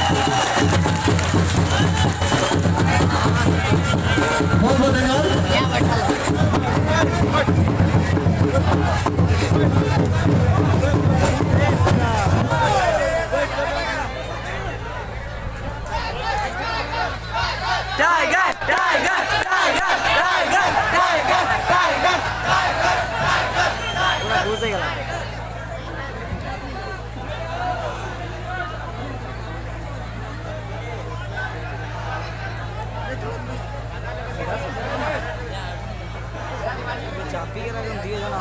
बहुत बहुत धन्यवाद। Tiger tiger tiger tiger tiger tiger पूरा घुस गया। चापी के रखूं दिए जाना।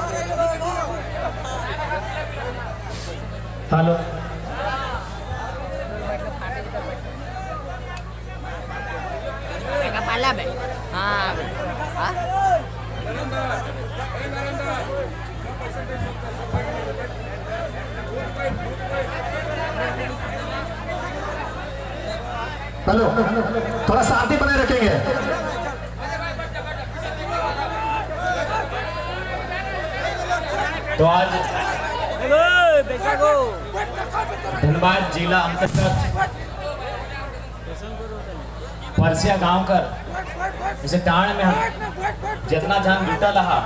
हेलो kepala be हेलो थोड़ा शांति बनाए रखेंगे। तो आज धनबाद जिला अंतर्गत परसिया गांव कर इसे टाण में हम जितना जान जुटा रहा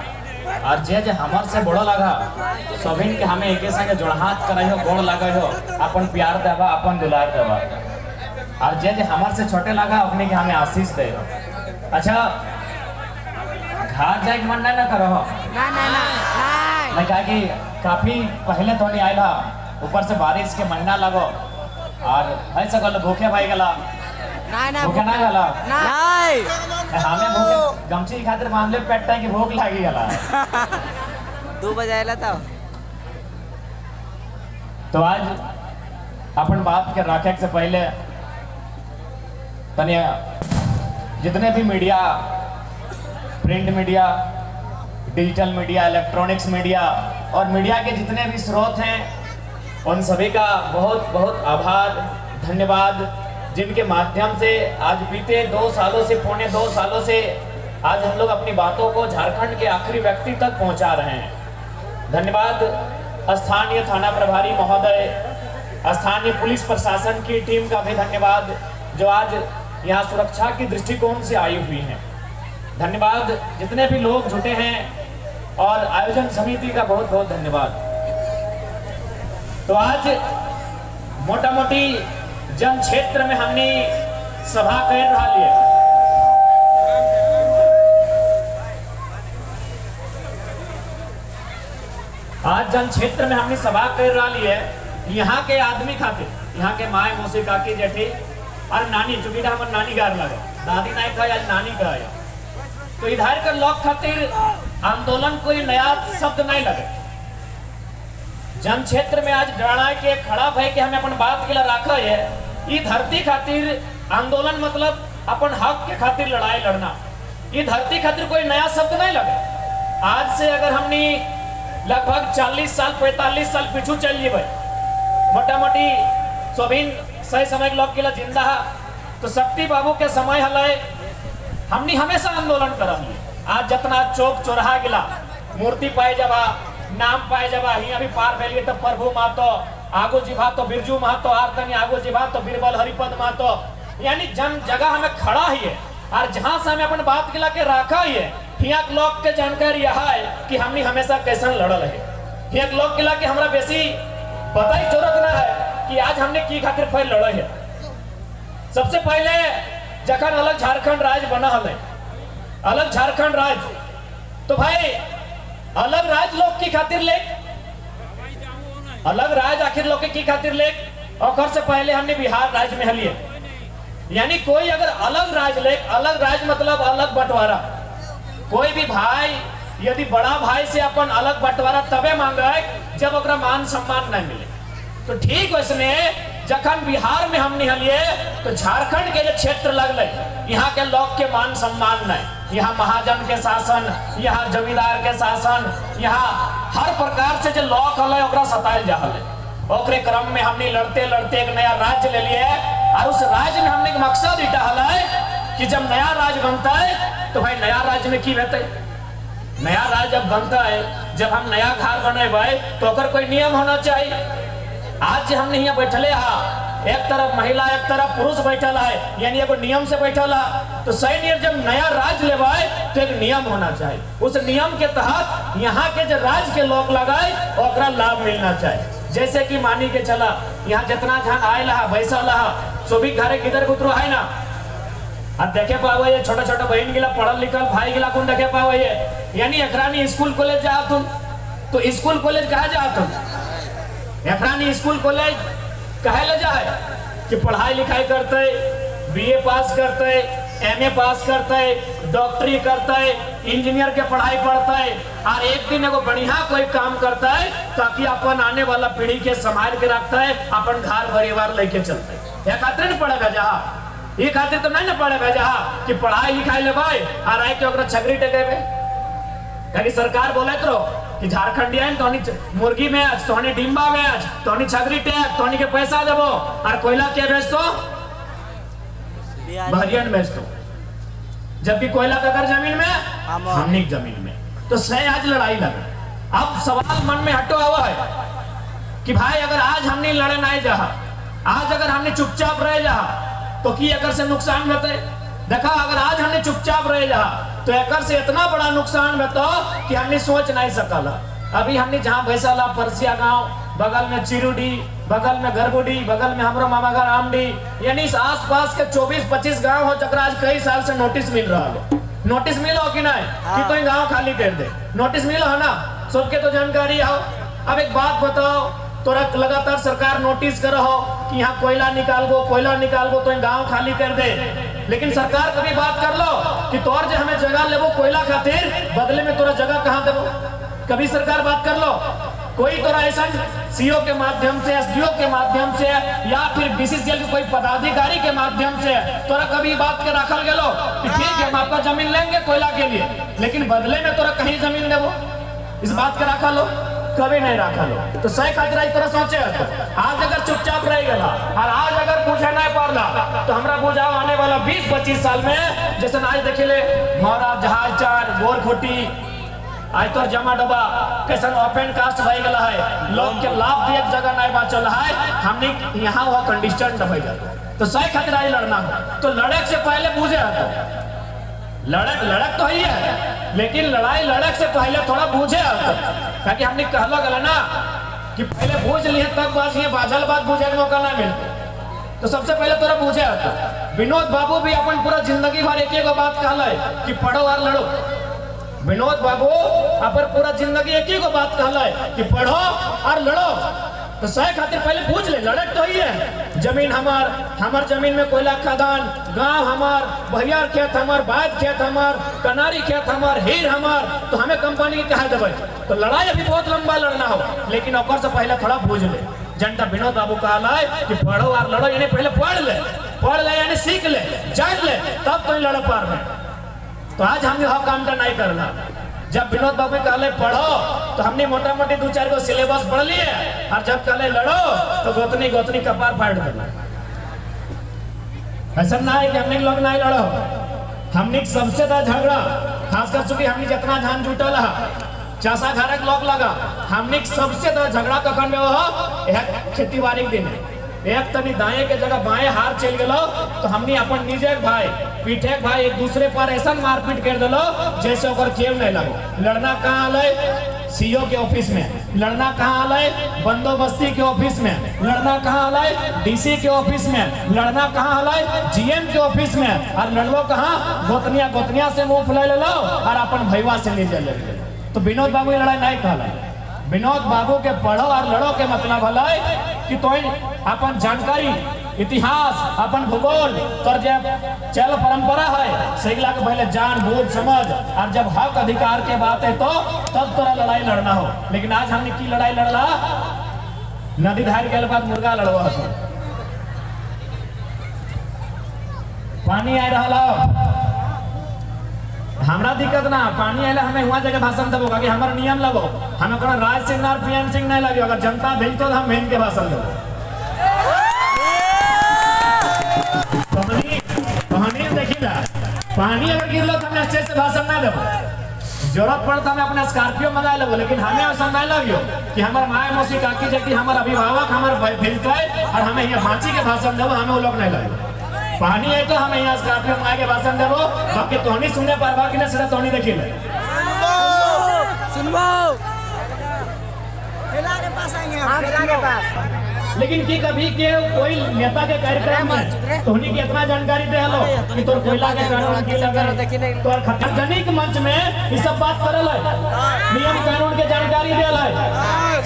और जे जे हमार से बड़ा लगा सभी के हमें एक संगे जोड़हात कराई हो गोड़ लगा हो अपन प्यार देवा अपन दुलार देवा और जे जे हमार से छोटे लगा अपने के हमें आशीष दे। अच्छा घाट जाए मन नहीं ना करो ना ना ना मैं कहा कि काफी पहले तो नहीं आया ऊपर से बारिश के महीना लगो और है सकल भूखे भाई गला ना ना भूखे ना गला नहीं हमें भूखे गमछी खातिर मामले पेटता कि भूख लागी गला 2 बजे आयला था। तो आज अपन बात के रखे से पहले तनिया जितने भी media print media digital media electronics media और मीडिया के जितने भी स्रोत हैं उन सभी का बहुत बहुत आभार धन्यवाद जिनके माध्यम से आज बीते 2 सालों से पौने 2 सालों से आज हम लोग अपनी बातों को झारखंड के आखिरी व्यक्ति तक पहुंचा रहे हैं। धन्यवाद स्थानीय थाना प्रभारी महोदय स्थानीय पुलिस प्रशासन की टीम का भी धन्यवाद जो आज यहाँ सुरक्षा की दृष्टिकोण से आई हुई हैं। धन्यवाद जितने भी लोग जुटे हैं और आयोजन समिति का बहुत बहुत धन्यवाद। तो आज मोटा मोटी जन क्षेत्र में हमने सभा कर रहा लिए आज जन क्षेत्र में हमने सभा कर रहा लिए यहाँ के आदमी खातिर यहाँ के माए मौसी काकी जेठी और नानी चूंकि हमारे नानी गार लगे दादी नायक का आज नानी का आया तो इधर के लोग खातिर आंदोलन कोई नया शब्द नहीं लगे। जन क्षेत्र में आज डरा के खड़ा भय के हमें अपन बात के लिए रखा है ये धरती खातिर आंदोलन मतलब अपन हक के खातिर लड़ाई लड़ना ये धरती खातिर कोई नया शब्द नहीं लगे। आज से अगर हमने लगभग 40 साल 45 साल पीछू चल जी भाई मोटा मोटी सोबिन सही समय के लोग के लिए जिंदा तो शक्ति बाबू के समय हल हमने हमेशा आंदोलन कर आज जितना चौक चौराहा गिला मूर्ति पाए जबा नाम पाए जबा ही अभी पार फैलिए तो प्रभु मातो आगो जिभा तो बिरजू महतो आरतनी आगो जिभा तो बीरबल हरिपद महतो यानी जन जगह हमें खड़ा ही है और जहां से हमें अपन बात गिला के रखा ही है यहाँ के लोग के जानकारी यह है कि हमने हमेशा कैसन लड़ल है। यहाँ के लोग गिला के हमरा बेसी बताई जरूरत ना है कि आज हमने की खातिर फिर लड़े है। सबसे पहले जखन अलग झारखंड राज्य बना है अलग झारखंड राज्य तो भाई अलग राज्य लोग की खातिर ले अलग राज्य आखिर लोग की खातिर ले और से पहले हमने बिहार राज्य में हलिए यानी कोई अगर अलग राज्य ले अलग राज्य मतलब अलग बंटवारा कोई भी भाई यदि बड़ा भाई से अपन अलग बंटवारा तबे मांगा जब ओकरा मान सम्मान नहीं मिले तो ठीक वैसने जखन बिहार में हमने हलिए तो झारखंड के जो क्षेत्र लगले यहाँ के लोग के मान सम्मान नहीं यहाँ महाजन के शासन यहाँ जमींदार के शासन यहाँ हर प्रकार से जो लोग हल ओकरा सतायल जा ओकरे क्रम में हमने लड़ते लड़ते एक नया राज्य ले लिए और उस राज्य में हमने मकसद इटा हल कि जब नया राज्य बनता है तो भाई नया राज्य में की रहते नया राज्य जब बनता है जब हम नया घर बने भाई तो अगर कोई नियम होना चाहिए। आज हमने यहाँ बैठले एक तरफ महिला एक तरफ पुरुष बैठल है, यानी एगो नियम से बैठल है। तो सही नियर जब नया राज लेवाए तो एक नियम होना चाहिए, उस नियम के तहत यहाँ के जो राज के लोग लगाए ओकरा लाभ मिलना चाहिए। जैसे कि मानी के चला यहाँ जितना जन आए रहा बैसा रहा सभी घरे गिदर गुतरो है ना, अब देखे पाओ ये छोटा छोटा बहन गिला पढ़ल लिखल भाई गिला कौन देखे पाओ ये, यानी एकरानी स्कूल कॉलेज जाओ तुम तो स्कूल कॉलेज कहा जाओ तुम, एकरानी स्कूल कॉलेज कहे ले जाए कि पढ़ाई लिखाई करते, बीए पास करते, एमए पास करते, डॉक्टरी करते, इंजीनियर के पढ़ाई पढ़ते और एक दिन एगो बढ़िया कोई काम करता है ताकि अपन आने वाला पीढ़ी के संभाल के रखता है, अपन घर परिवार लेके चलते। यह खातिर नहीं पढ़ेगा जहाँ, ये खातिर तो नहीं ना पढ़ेगा जहाँ कि पढ़ाई लिखाई ले भाई और आए के ओकरा छगरी टेकेबे। कहीं सरकार बोले तो कि झारखंडिया तोनी मुर्गी बेच, तोनी डिम्बा बेच, तोनी छगरी टेक, तोनी के पैसा देबो और कोयला के बेच तो बहरियन बेच तो, जबकि कोयला ककर जमीन में हमनी जमीन में। तो सही आज लड़ाई लगे। अब सवाल मन में हटो हुआ है कि भाई अगर आज हमने लड़े नहीं जहा, आज अगर हमने चुपचाप रह जहा तो की एकर से नुकसान होते। देखा अगर आज हमने चुपचाप रह जहा तो एकर से इतना बड़ा नुकसान होता कि हमने सोच नहीं सकला। अभी हमने जहाँ भैसाला परसिया गांव, बगल में चिरुडी, बगल में गरबुडी, बगल में हमारा मामा घर आमडी, यानी इस आसपास के 24-25 गांव हो जकरा आज कई साल से नोटिस मिल रहा है। नोटिस मिलो कि नहीं कि तो गांव खाली कर दे, नोटिस मिलो है ना, सबके तो जानकारी हो। अब एक बात बताओ, तोरा लगातार सरकार नोटिस करो कि यहाँ कोयला निकाल गो तो गांव खाली कर दे, लेकिन सरकार कभी बात कर लो कि तोर जो हमें जगह लेबो कोयला खातिर, बदले में तोरा जगह कहाँ देबो, कभी सरकार बात कर लो। कोई तोरा ऐसा सीओ के माध्यम से, एसडीओ के माध्यम से या फिर बीसीसीएल के कोई पदाधिकारी के माध्यम से तोरा कभी बात के रखल गेलो कि ठीक है हम आपका जमीन लेंगे कोयला के लिए, लेकिन बदले में तोरा कहीं जमीन देबो, इस बात के रखा लो, कभी नहीं रखा लो। तो सही खातिर आई तरह सोचे तो आज अगर चुपचाप रह गया और आज अगर पूछे नहीं पड़ला तो हमरा बुझाओ आने वाला 20-25 साल में जैसे आज देखे ले महाराज जहाज चार गोरखोटी आज तो जमा डबा कैसन ओपन कास्ट भई गला है, लोग के लाभ दिए जगह नहीं बाचल है, हमने यहाँ हुआ कंडीशन दबाई जाता। तो सही खातिर आज लड़ना तो लड़क से पहले पूछे तो लड़क तो ही है, लेकिन लड़ाई लड़क से पहले थोड़ा बूझे ताकि हमने कहला गला ना कि पहले बूझ लिए तब बस ये बाजल बात बूझे का मौका ना मिलता। तो सबसे पहले थोड़ा बूझे विनोद बाबू भी अपन पूरा जिंदगी भर एक ही बात कहला है कि पढ़ो और लड़ो। विनोद बाबू अपन पूरा जिंदगी एक ही बात कहला है कि पढ़ो और लड़ो। तो सही खातिर पहले पूछ ले, लड़क तो ही है, जमीन हमार जमीन में कोयला खदान, गांव हमार, बहियार खेत हमार, बाद खेत हमार, कनारी खेत हमार, हीर हमार, तो हमें कंपनी की कहा देवे। तो लड़ाई अभी बहुत लंबा लड़ना हो, लेकिन ओकर से पहले थोड़ा बूझ ले। जनता विनोद बाबू कहला है कि पढ़ो और लड़ो, यानी पहले पढ़ ले यानी सीख ले, जान ले, तब तो लड़ पार में। तो आज हमने हर काम का नहीं करना। जब विनोद बाबू कहले पढ़ो तो हमने मोटा मोटी 2-4 को सिलेबस पढ़ लिए, और जब कहले लड़ो तो गोतनी कपार फाड़ देना। ऐसा ना है कि हमने लोग नहीं लड़ो, हमने सबसे ज्यादा झगड़ा खासकर चूंकि हमने जितना धान जुटल है चासा घर के लोग लगा, हमने सबसे ज्यादा झगड़ा कखन में हो खेती बाड़ी के दिन एक तनी दाएं के जगह बाएं हार चल गलो तो हमने अपन निजे भाई पीठे भाई एक दूसरे पर ऐसा मारपीट कर दिलो जैसे ओकर केव नहीं लगो। लड़ना कहाँ आए सीओ के ऑफिस में, लड़ना कहाँ आए बंदोबस्ती के ऑफिस में, लड़ना कहाँ आए डीसी के ऑफिस में, लड़ना कहाँ आए जीएम के ऑफिस में, और लड़लो कहाँ गोतनिया से मुंह फुला ले लो और अपन भैया से नीचे ले लो। तो विनोद बाबू ये लड़ाई नहीं कहला। विनोद बाबू के पढ़ो और लड़ो के मतलब है कि तो अपन जानकारी इतिहास अपन भूगोल तर जब चल परंपरा है सैगला के पहले जान बूझ समझ, और जब हक अधिकार के बात है तो तब तोरा लड़ाई लड़ना हो। लेकिन आज हमने की लड़ाई लड़ला, नदी धार के बाद मुर्गा लड़वा था, पानी आ रहा हमरा दिक्कत ना, पानी आए हमें हुआ जगह भाषण देवो कि हमारा नियम लगो, हमें कोनो राज सिंह और पीएम सिंह नहीं लगे, अगर जनता भेज तो हम भेज के भाषण देवो। कहानी देखी ला, पानी अगर गिरलो तो हमने स्टेज से भाषण ना देवो, जरूरत पड़ता हमें अपना स्कॉर्पियो मंगा लो, लेकिन हमें ऐसा नहीं लगियो कि हमारे माए मौसी काकी जबकि हमारे अभिभावक हमारे भेजता है और हमें यहाँ फांसी के भाषण देवो, हमें वो लोग नहीं लगे। पानी है तो हमें यहाँ स्कॉर्पियो मंगा के भाषण देवो, बाकी तोहनी सुनने पर बाकी ना सीधा तोहनी देखी ले। सुनबो ठेला के पास आएंगे हाँ ठेला के पास। लेकिन की कभी के कोई नेता के कार्यक्रम में तोहनी की इतना जानकारी दे हलो कि तोर कोयला के कानून की लगे तोर खतरनाक मंच में ये सब बात करल है, नियम कानून के जानकारी देल है,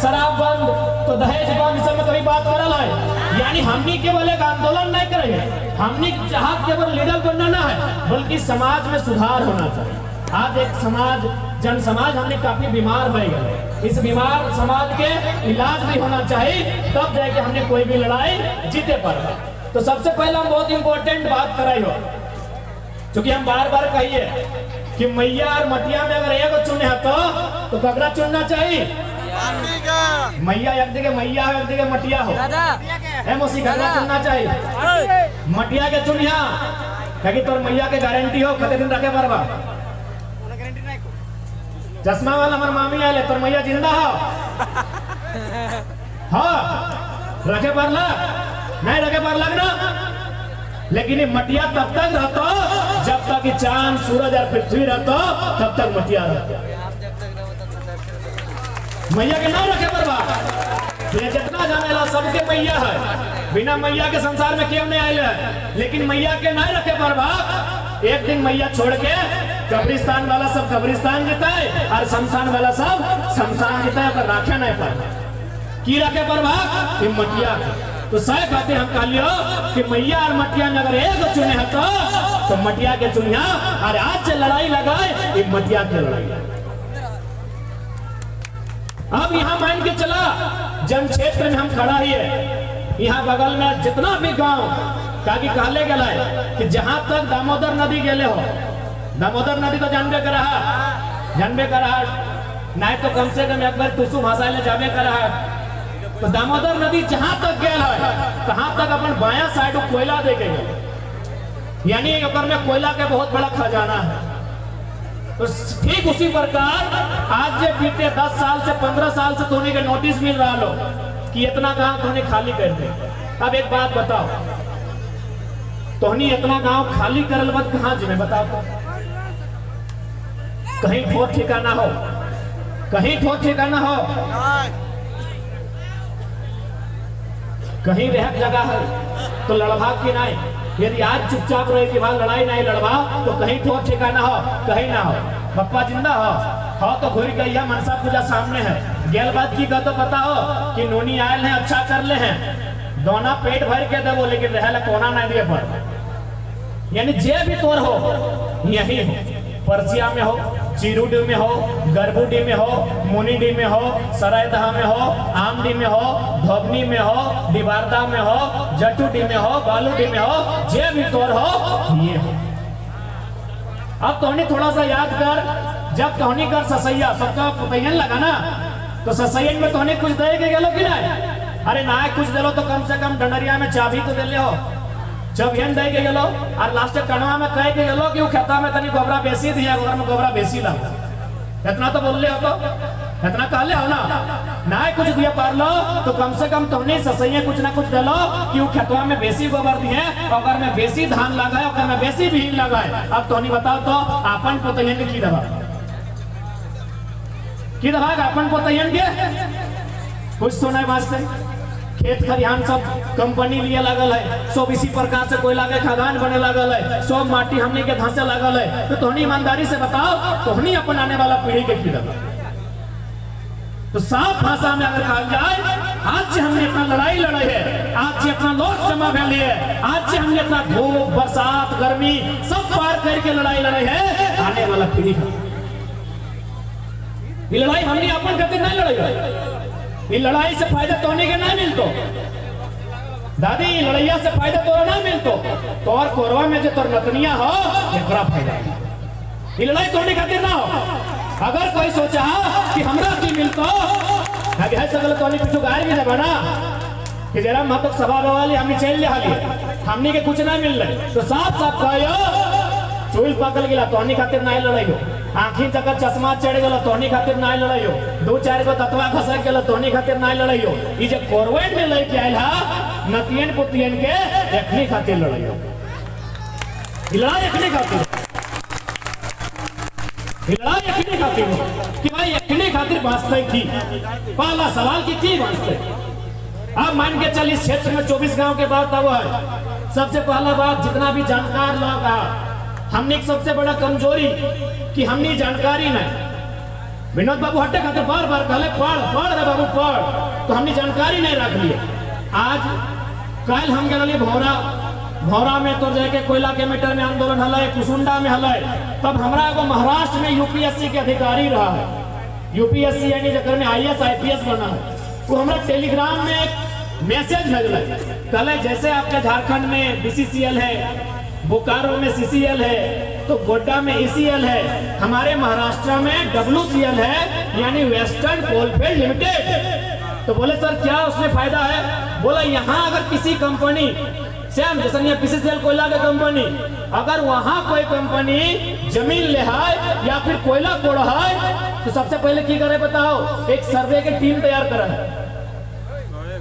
शराब बंद तो दहेज बंद, सब में कभी बात करल है। यानी हमनी केवल एक आंदोलन नहीं करे हैं, हमनी चाहत केवल लीडर बनना ना है, बल्कि समाज में सुधार होना चाहिए। आज एक समाज जन समाज हमने काफी बीमार हो गए, इस बीमार समाज के इलाज भी होना चाहिए, तब जाके हमने कोई भी लड़ाई जीते पाएगा। तो सबसे पहले हम बहुत इंपॉर्टेंट बात कराई हो, क्योंकि हम बार बार कहिए कि मैया और मटिया में अगर एक चुने तो ककड़ा चुनना चाहिए। मैया एक दिखे मैया हो, एक दिखे मटिया हो, मौसी ककड़ा चुनना चाहिए। मटिया के चुनिया क्योंकि तोर मैया के गारंटी हो कते दिन रखे परवा। चश्मा वाला हमार मामी आले, तोर मैया जिंदा हो हाँ रखे पर लग नहीं रखे पर लग ना, लेकिन ये मटिया तब तक रहता जब तक चांद सूरज और पृथ्वी रहता, तब तक मटिया रहता। मैया के ना रखे पर ये जितना जानेला सबके मैया है, बिना मैया के संसार में क्यों नहीं आए है, लेकिन मैया के नहीं रखे पर एक दिन मैया छोड़ के कब्रिस्तान वाला सब कब्रिस्तान जीता है और शमशान वाला सब शमशान जीता है, पर राखे नहीं पर की रखे पर भाग मटिया। तो सही बातें हम कह लियो कि मैया और मटिया में अगर एक चुने है तो मटिया के चुनिया, और आज से लड़ाई लगाए ये मटिया की लड़ाई। अब यहाँ मान के चला जन क्षेत्र में हम खड़ा ही है, यहाँ बगल में जितना भी गांव काकी कहले गया है कि जहां तक दामोदर नदी गेले हो, दामोदर नदी तो जानबे कर रहा नहीं तो कम से कम एक बार तुसु भाषा ले जाबे कर रहा। तो दामोदर नदी जहां तक गेल है तहां तक अपन बाया साइड कोयला दे के गए, यानी में कोयला के बहुत बड़ा खजाना है। तो ठीक उसी प्रकार आज जो बीते 10 साल से 15 साल से तोने के नोटिस मिल रहा लो कि इतना गांव तोने खाली कर दे। अब एक बात बताओ, तोहनी इतना गांव खाली करल बाद कहां जिमे बताओ तो? कहीं ठोर ठिकाना हो, कहीं ठोर ठिकाना हो, कहीं रह जगह है तो लड़भा की नहीं। यदि आज चुपचाप रहे कि वहां लड़ाई नहीं लड़वा तो कहीं ठोर ठिकाना हो, कहीं ना हो। पप्पा जिंदा हो तो घुर गई मनसा पूजा सामने है, गेल बात की तो बताओ कि नोनी आयल है अच्छा कर ले हैं, दोना पेट भर के देवो लेकिन रहे कोना नहीं दिए पर। यानी जे भी तोर हो यही हो, परसिया में हो, चिरुडी में हो, गरबुडी में हो, मुनिडी में हो, सरायदहा में हो, आमडी में हो, धोबनी में हो, डिबारदा में हो, जटूडी में हो, बालूडी में हो, जे भी तोर हो ये हो। अब तोहनी थोड़ा सा याद कर, जब तोहनी कर ससैया सबका पतैयन लगा ना, तो ससैयन में तोहनी कुछ दे के गेलो कि नहीं? अरे ना कुछ दिलो तो कम से कम डंडरिया में चाबी तो दे ले हो, जब यन दे के गेलो और लास्ट कणवा में कह के गेलो कि वो खेता में तनी गोबरा बेसी दिया, गोबर में गोबरा बेसी ला, इतना तो बोल ले हो, तो इतना कहले हो ना, ना कुछ दिया पार लो तो कम से कम तुमने ससैया कुछ ना कुछ दिलो कि वो खेतवा में बेसी गोबर दिए, अगर में बेसी धान लगाए, अगर में बेसी बीन लगाए। अब तोनी बताओ तो अपन पोतयन की दवा अपन पोतयन के कुछ सुनाए वास्ते खेत खलिहान सब कंपनी लिए लगल है, सब इसी प्रकार से कोयला के खदान बने लगल है, सब माटी हमने के धंसे लगल है। तो तोहनी ईमानदारी से बताओ तोहनी अपन आने वाला पीढ़ी के की दवा। तो साफ भाषा में अगर कहा जाए आज से हमने इतना लड़ाई लड़े है, आज से इतना लोग जमा भले है, आज से हमने इतना धूप बरसात गर्मी सब पार करके लड़ाई लड़े है, आने वाला पीढ़ी ये लड़ाई हमने अपन खातिर नहीं लड़ाई है। ये लड़ाई से फायदा तोहनी के नहीं मिलतो दादी, लड़ैया से फायदा तोरा नहीं मिलतो, तोर कोरवा में जो तोर नतनिया हो एकरा फायदा। ये लड़ाई तोहनी खातिर ना हो। अगर कोई सोचा कि हमरा की मिलतो आगे है सगल तोहनी कुछ गायर भी देबा ना कि जरा हम तो सभा वाली हमनी चल ले हाली हमनी के कुछ नहीं मिल रहे, तो साफ साफ कहियो चूल पकड़ गेला तोहनी खातिर नहीं लड़ाई हो, आँखी तक चश्मा चढ़ गलो तोनी खातिर ना लड़ाइयो, 2-4 गो ततवा खसक गेलो तोनी खातिर ना लड़ाइयो। ई जे कोरवेट में लेके आइल हा नतियन पुतियन के एकनी खातिर लड़ाइयो। लड़ाई एकनी खातिर, लड़ाई एकनी खातिर कि भाई एकनी खातिर बांचते थी। पहला सवाल की बांचते। अब मान के चल इस क्षेत्र में 24 गांव के बाद तब है। सबसे पहला बात जितना भी जानकार लोग है, हमने सबसे बड़ा कमजोरी कि हमने जानकारी नहीं। विनोद बाबू हटे खाते बार बार कहले पढ़ रे बाबू पढ़, तो हमने जानकारी नहीं रख लिए। आज कल हम गए भौरा में तो जाके कोयला के मीटर में आंदोलन हल, कुसुंडा में हल, तब हमारा एगो महाराष्ट्र में यूपीएससी के अधिकारी रहा है। यूपीएससी यानी जकर में IAS IPS बना है, वो हमारा टेलीग्राम में एक मैसेज भेजल, कहले जैसे आपके झारखंड में BCCL है, बोकारो में CCL है, तो गोड्डा में ECL है, हमारे महाराष्ट्र में WCL है यानी वेस्टर्न कोलफील्ड लिमिटेड। तो बोले सर क्या उसमें फायदा है? बोला यहाँ अगर किसी कंपनी सेम जैसे यहाँ PCCL कोयला का कंपनी, अगर वहाँ कोई कंपनी जमीन ले है या फिर कोयला कोड़ है, तो सबसे पहले की करे बताओ? एक सर्वे की टीम तैयार करा है।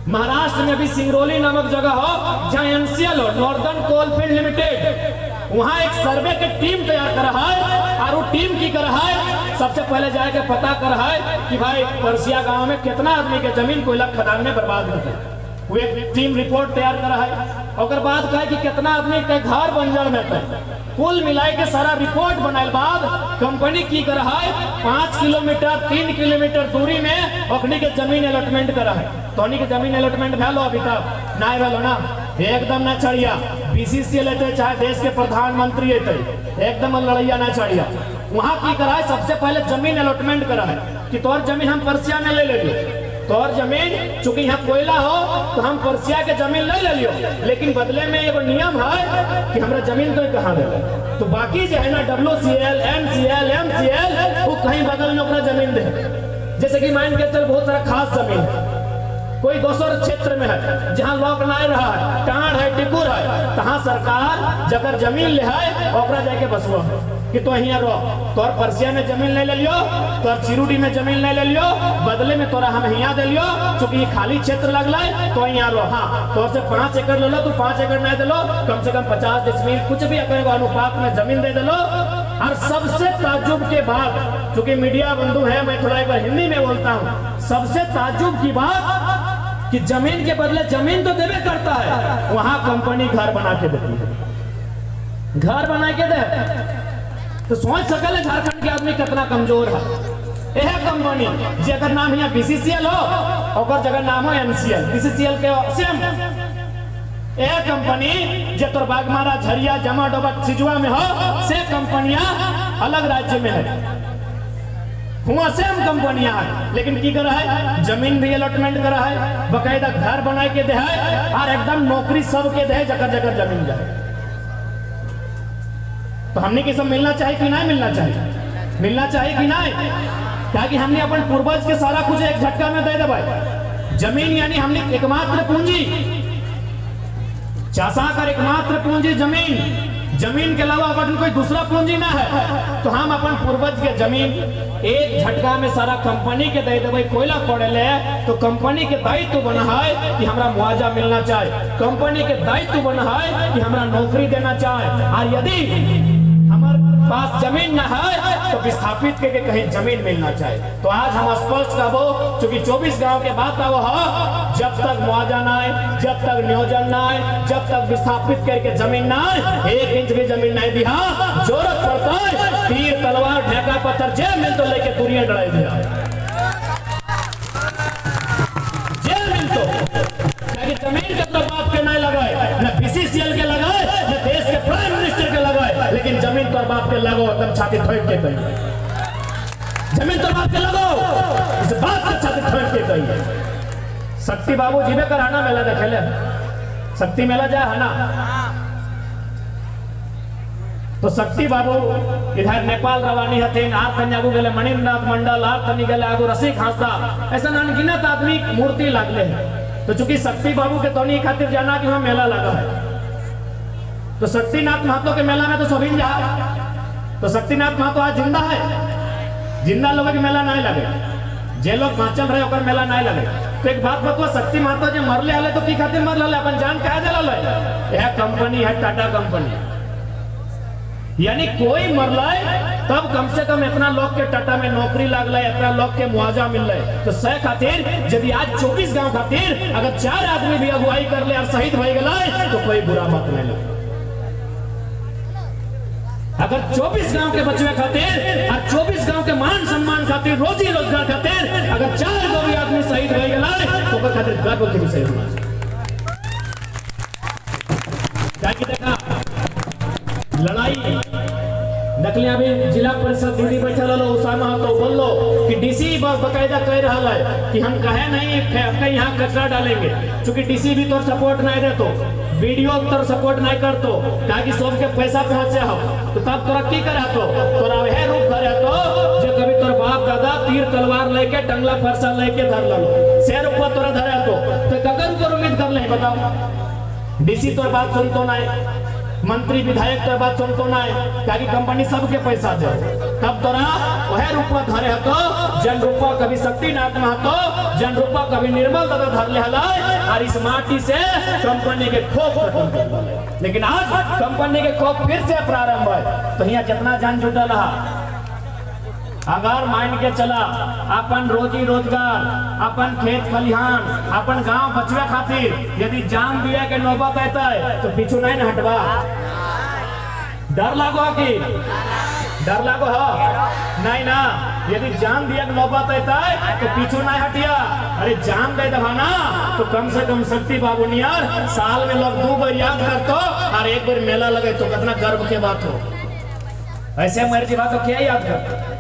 महाराष्ट्र में भी सिंगरौली नामक जगह हो जहाँ NCL हो, नॉर्दर्न कोलफील्ड लिमिटेड, वहाँ एक सर्वे की टीम तैयार करा है। और वो टीम की करा है, सबसे पहले जाके पता करा है कि भाई परसिया गांव में कितना आदमी के जमीन कोयला खदान में बर्बाद होते हैं। वो एक टीम रिपोर्ट तैयार करा है। और बाद कहे कि कितना आदमी के घर बंजर में थे, कुल मिलाई के सारा रिपोर्ट बनाए बाद कंपनी की करा है 5 किलोमीटर 3 किलोमीटर दूरी में अपनी के जमीन अलॉटमेंट करा है। तोनी के जमीन अलॉटमेंट भेलो अभी तक नहीं भेलो ना, एकदम ना छड़िया। BCCL लेते चाहे देश के प्रधानमंत्री लेते, एकदम लड़ैया ना छड़िया। वहाँ की करा है, सबसे पहले जमीन अलॉटमेंट करा है कि तोर जमीन हम परसिया में ले लियो, तोर जमीन चूंकि यहाँ कोयला हो तो हम परसिया के जमीन ले लियो, लेकिन बदले में एगो नियम है कि हमरा जमीन तो कहाँ दे। तो बाकी जो है ना WCL MCL MCL वो कहीं बगल में अपना जमीन दे। जैसे कि मान के चल बहुत सारा खास जमीन है, कोई दोसर क्षेत्र में है जहाँ लोग नहीं रहा है, टाँड़ है टिकुर है, तहाँ सरकार जकर जमीन ले है ओकरा जाके बसवा कि तो यहाँ रहो। तोर परसिया में जमीन ले लियो, तोर चिरुडी में जमीन ले लियो, बदले में तोरा हम यहाँ दे लियो, चूंकि ये खाली क्षेत्र लगला है तो यहाँ रहो। हाँ तोर से 5 एकड़ ले लो, तू 5 एकड़ नहीं दे लो, कम से कम 50 डिसमिल कुछ भी अगर अनुपात में जमीन दे दे लो। और सबसे ताज्जुब के बाद, चूंकि मीडिया बंधु है, मैं थोड़ा एक बार हिंदी में बोलता हूँ, सबसे ताज्जुब की बात कि जमीन के बदले जमीन तो देवे करता है, वहां कंपनी घर बना के देती है, घर बना के दे। तो सोच सकल है झारखंड के आदमी कितना कमजोर है। यह कंपनी जगह नाम यहाँ BCCL हो और जगह नाम हो MCL, BCCL के सेम यह कंपनी जो तोर बागमारा झरिया जमा डोबा सिजुआ में हो, से कंपनियां अलग राज्य में है, हुआ सेम कंपनियां है, लेकिन की करा है जमीन भी अलॉटमेंट करा है, बकायदा घर बना के दे है, और एकदम नौकरी सबके दे जगह जगह जमीन जाए। तो हमने के सब मिलना चाहिए कि नहीं मिलना चाहिए? मिलना चाहिए कि नहीं? क्या कि हमने अपन पूर्वज के सारा कुछ एक झटका में दे दे। जमीन यानी हमने एकमात्र पूंजी, चासा कर एकमात्र पूंजी जमीन, जमीन के अलावा अपन कोई दूसरा पूंजी ना है। तो हम अपन पूर्वज के जमीन एक झटका में सारा कंपनी के दे देवे। कोयला पड़े ले तो कंपनी के दायित्व बना है कि हमरा मुआवजा मिलना चाहिए, कंपनी के दायित्व बना है कि हमरा नौकरी देना चाहिए। और यदि हमारे पास जमीन न है तो विस्थापित के कहीं जमीन मिलना चाहिए। तो आज हम स्पष्ट कहबो, चूंकि 24 गांव के बात आवो है, जब तक मुआवजा ना आए, जब तक नियोजन ना आए, जब तक विस्थापित करके जमीन ना आए, 1 इंच भी जमीन नहीं दिया, जरूरत पड़ता है तीर तलवार ढेका पत्थर जेल मिल तो लेके दुनिया डराई दिया, जेल मिल तो जमीन के तो बाप के नहीं लगाए, न BCCL के लगाए, न देश के प्राइम मिनिस्टर के लगाए, लेकिन जमीन तो बाप के लगो, एकदम छाती ठोक के गई, जमीन तो बाप के लगो, इस बात के छाती ठोक के गई। शक्ति बाबू जीवे कर आना मेला देखे ले, शक्ति मेला जाए है ना, तो शक्ति बाबू इधर नेपाल रवानी हथिन, आप कन्या आगू गए मणिनाथ मंडल, आप कन्या गए आगू रसिक हांसदा, ऐसा अनगिनत आदमी मूर्ति लागले है। तो चूंकि शक्ति बाबू के तोनी खातिर जाना कि वहां मेला लगा है, तो शक्तिनाथ महतो के मेला में तो सभी जा, तो शक्तिनाथ महतो आज जिंदा है, जिंदा लोग के मेला नहीं लगे, जे लोग बाँचल रहे ओकर मेला नहीं लगे। तो एक बात बतवा, शक्ति महतो जे मरले हले तो की खातिर मरले हले, अपन जान काहे देला हले? यह कंपनी है टाटा कंपनी, यानी कोई मरले तब कम से कम इतना लोग के टाटा में नौकरी लागल, इतना लोग के मुआवजा मिल रहे। तो सह खातिर यदि आज 24 गांव खातिर अगर 4 आदमी भी अगुवाई कर ले और शहीद हो गए तो कोई बुरा मत नहीं लगे। अगर 24 गांव के बचवे खातिर और 24 गांव के मान सम्मान खातिर, रोजी रोजगार खातिर अगर 4 गो भी आदमी शहीद हो गए तो ओकर खातिर गर्व के विषय होना चाहिए। देखा लड़ाई नकली, अभी जिला परिषद दीदी बैठल लो उसामा तो बोल लो कि डीसी बकायदा कह रहा है कि हम कहे नहीं कहीं यहाँ कचरा डालेंगे, क्योंकि डीसी भी तो सपोर्ट नहीं दे, तो वीडियो तो सपोर्ट नहीं कर, तो ताकि सबके पैसा पहुंचे हो तो तब तोरा की करे, तो तोरा वह रूप धरे तो जो कभी तोर बाप दादा तीर तलवार लेके टंगला फरसा लेके धर लो शेर ऊपर तोरा धरे तो ककर ऊपर उम्मीद कर ले? बताओ, डीसी तोर बात सुनतो नहीं, मंत्री विधायक तो बात सुनतो नहीं, ताकि कंपनी सबके पैसा दे, तब तोरा वह रूपा धरे हतो, जन रूपा कभी शक्तिनाथ महतो, जन रूपा कभी निर्मल दादा धर ले हलाय, और इस माटी से कंपनी के खौफ खत्म कर दे। लेकिन आज कंपनी के खौफ फिर से प्रारंभ है। तो यहाँ जितना जान जुटल रहा, अगर मान के चला अपन रोजी रोजगार, अपन खेत खलिहान, अपन गांव बचवे खातिर यदि जान दिया के नौबत आता है तो पीछू नहीं न हटवा। डर लागो कि डर लागो हो नहीं ना, यदि जान दिया के नौबत आता है तो पीछू नहीं हटिया। अरे जान दे दबाना तो कम से कम शक्ति बाबू नियर साल में लोग 2 बार याद कर तो और 1 बार मेला लगे तो कितना गर्व के बात हो। ऐसे मर्जी बात तो क्या याद कर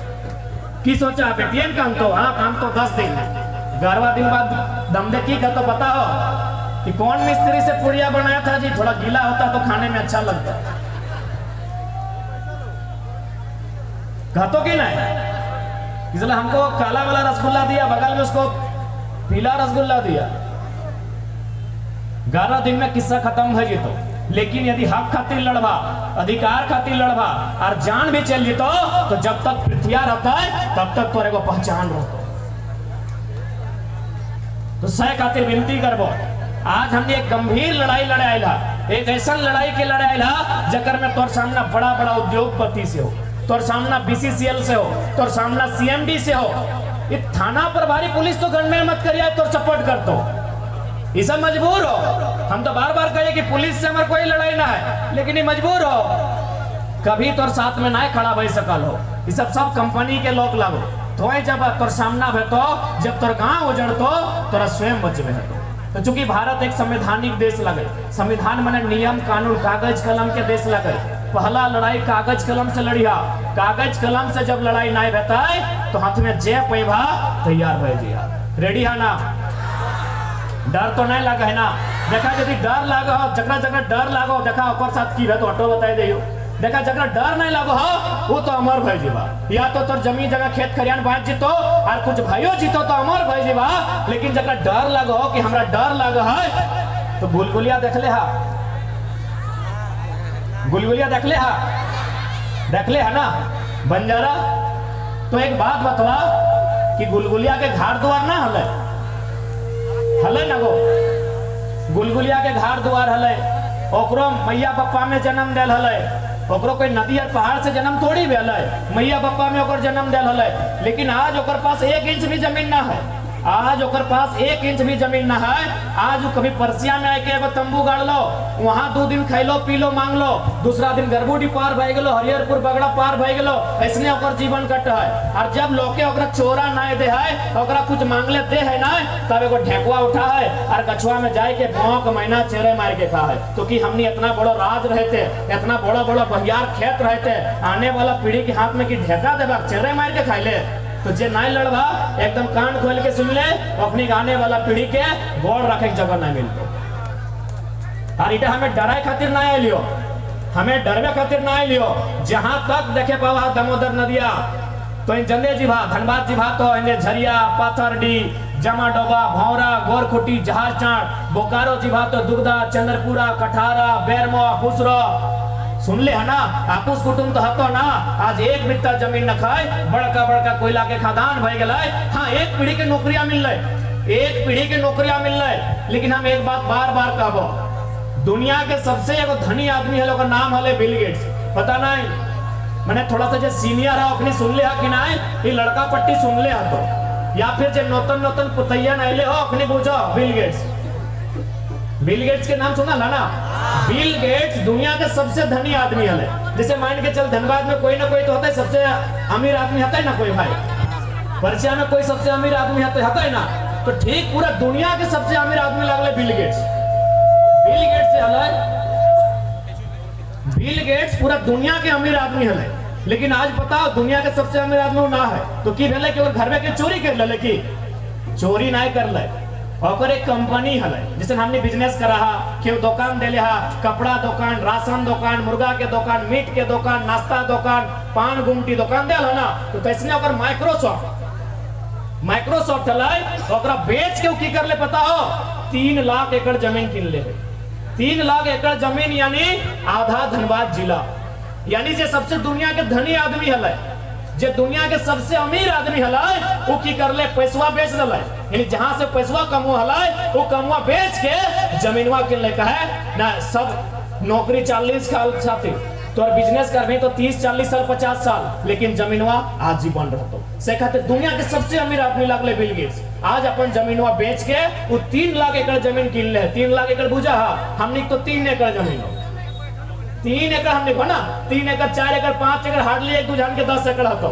की सोचा बेटियन काम तो काम तो 10 दिन, 11वां दिन बाद दम दे की का तो पता हो कि कौन मिस्त्री से पुड़िया बनाया था जी, थोड़ा गीला होता तो खाने में अच्छा लगता। कहतो कि नहीं, इसलिए हमको काला वाला रसगुल्ला दिया, बगल में उसको पीला रसगुल्ला दिया। 11 दिन में किस्सा खत्म है जी। तो लेकिन यदि हक खातिर लड़वा, अधिकार खातिर लड़वा और जान भी चल जीतो तो जब तक पृथ्वी रहता है तब तक तोरे को पहचान रहो। तो सह खातिर विनती करबो, आज हमने एक गंभीर लड़ाई लड़े आइला, एक ऐसा लड़ाई के लड़े आइला जकर में तोर सामना बड़ा बड़ा उद्योगपति से हो, तोर सामना बीसीसीएल से हो, तोर सामना सीएमडी से हो। ये थाना प्रभारी पुलिस तो गणना मत करिए, तोर सपोर्ट कर दो, ये सब मजबूर हो। हम तो बार बार कहे कि पुलिस से हमारे कोई लड़ाई ना है, लेकिन ये मजबूर हो, कभी तोर साथ में ना खड़ा भई सकल हो। ये सब कंपनी के लोग लागो तो जब तोर सामना भे तो जब तोर गांव उजड़ तो तोरा स्वयं बचवे है। तो चूंकि भारत एक संवैधानिक देश लगे, संविधान माने नियम कानून कागज कलम के देश लगे, पहला लड़ाई कागज कलम से लड़िया। कागज कलम से जब लड़ाई ना रहता है तो हाथ में जे पैभा तैयार भय जिया, रेडी है ना? डर तो नहीं लगा है ना? देखा यदि डर लगा हो, जगह जगह डर लागो, देखा ओकर साथ की है तो ऑटो बताई दे। देखा जगह डर नहीं लगो हो वो तो अमर भय जीवा, या तो तोर जमीन जगह खेत खरियान बांट जीतो और कुछ भाइयों जीतो तो अमर भय जीवा। लेकिन जगह डर लगो कि हमरा डर लगा है तो गुलगुलिया देख ले हा, गुलगुलिया देख ले हा, देख ले है ना बंजारा। तो एक बात बतवा कि गुलगुलिया के घर द्वार ना हले, हले ना गो, गुलगुलिया के घर द्वार हले, ओकरो मैया पप्पा में जन्म देल हले, ओकरो कोई नदी और पहाड़ से जन्म थोड़ी भेल है, मैया पप्पा में ओकर जन्म देल हले। लेकिन आज ओकर पास 1 इंच भी जमीन ना है, आज ओकर पास 1 इंच भी जमीन ना है। आज वो कभी परसिया में आके एगो तंबू गाड़ लो, वहां 2 दिन खैलो पीलो मांग लो, दूसरा दिन गरबूडी पार भय गेलो, हरिहरपुर बगड़ा पार भय गेलो, ऐसने ओकर जीवन कट है। और जब लोके ओकरा चोरा ना दे है, ओकरा कुछ मांगले दे है ना, तब एगो ढेकुआ उठा है और कछुआ में जाए के भौंक महीना चेरे मार के खा है। तो कि हमने इतना बड़ा राज रहते, इतना बड़ा बड़ा बहियार खेत रहते, आने वाला पीढ़ी के हाथ में कि ढेका देबा चेरे मार के खाई ले। तो जे नहीं लड़वा एकदम कान खोल के सुन ले, अपनी आने वाला पीढ़ी के गोड़ रखे जगह नहीं मिलतो। और इटा हमें डराए खातिर ना लियो, हमें डरवे खातिर ना लियो। जहां तक देखे पावा दामोदर नदिया तो इन जंदे जिभा धनबाद जिभा तो इन्हें झरिया पाथरडी जमा डोबा भौरा गोरखुटी जहाज चाट, बोकारो जिभा तो दुगदा चंद्रपुरा कठारा बेरमो फुसरो सुन ले है ना, आपूस कुटुम तो हतो ना, आज एक बित्ता जमीन न खाए, बड़का बड़का कोयला के खदान भय गए। हाँ, एक पीढ़ी के नौकरियां मिल रहे, एक पीढ़ी के नौकरियां मिल रहे, लेकिन हम एक बात बार बार कहबो, दुनिया के सबसे एगो धनी आदमी है, लोग नाम हले बिल गेट्स। पता नहीं मैंने थोड़ा सा जो सीनियर है अपनी सुन ले कि ना, ये लड़का पट्टी सुन ले तो, या फिर जो नौतन नौतन पुतैया नहले हो अपनी पूछो बिल गेट्स। बिल गेट्स के नाम सुना ना? बिल गेट्स दुनिया के सबसे धनी आदमी है। जैसे मान के चल धनबाद में कोई ना कोई तो होता है सबसे अमीर आदमी, होता है ना कोई भाई, पर्चिया में कोई सबसे अमीर आदमी होता है ना, तो ठीक पूरा दुनिया के सबसे अमीर आदमी लगले बिल गेट्स। बिल गेट्स से अलग, बिल गेट्स पूरा दुनिया के अमीर आदमी है, लेकिन आज बताओ दुनिया के सबसे अमीर आदमी ना है तो की भेले कि घर में के चोरी कर ले, कि चोरी नहीं कर ले, और एक कंपनी है जिसे हमने बिजनेस करा है, केव दुकान देले हा, कपड़ा दुकान, राशन दुकान, मुर्गा के दुकान, मीट के दुकान, नाश्ता दुकान, पान गुमटी दुकान देल है ना, तो कैसे ओकर माइक्रोसॉफ्ट है, ओकरा बेच के की कर ले पता हो, 3 लाख एकड़ जमीन किन ले। 3 लाख एकड़ जमीन यानी आधा धनबाद जिला, यानी जे सबसे दुनिया के धनी आदमी है, जे दुनिया के सबसे अमीर आदमी है, वो की कर ले पैसवा बेच दे, यानी जहां से पैसवा कमुआ है वो कमुआ बेच के जमीनवा किन ले। कहे ना सब नौकरी 40 साल साथी तो बिजनेस करबे तो 30 40 साल 50 साल, लेकिन जमीनवा आजीवन रहतो से खातिर दुनिया के सबसे अमीर आदमी लगले बिल गेट्स। आज अपन जमीनवा बेच के वो 3 लाख एकड़ जमीन किन ले। 3 लाख एकड़ बुझा हा, हमने तो 3 एकड़ जमीन हो, 3 एकड़ हमने बना, 3 एकड़ 4 एकड़ 5 एकड़ हार्डली एक दो जान के 10 एकड़ हतो,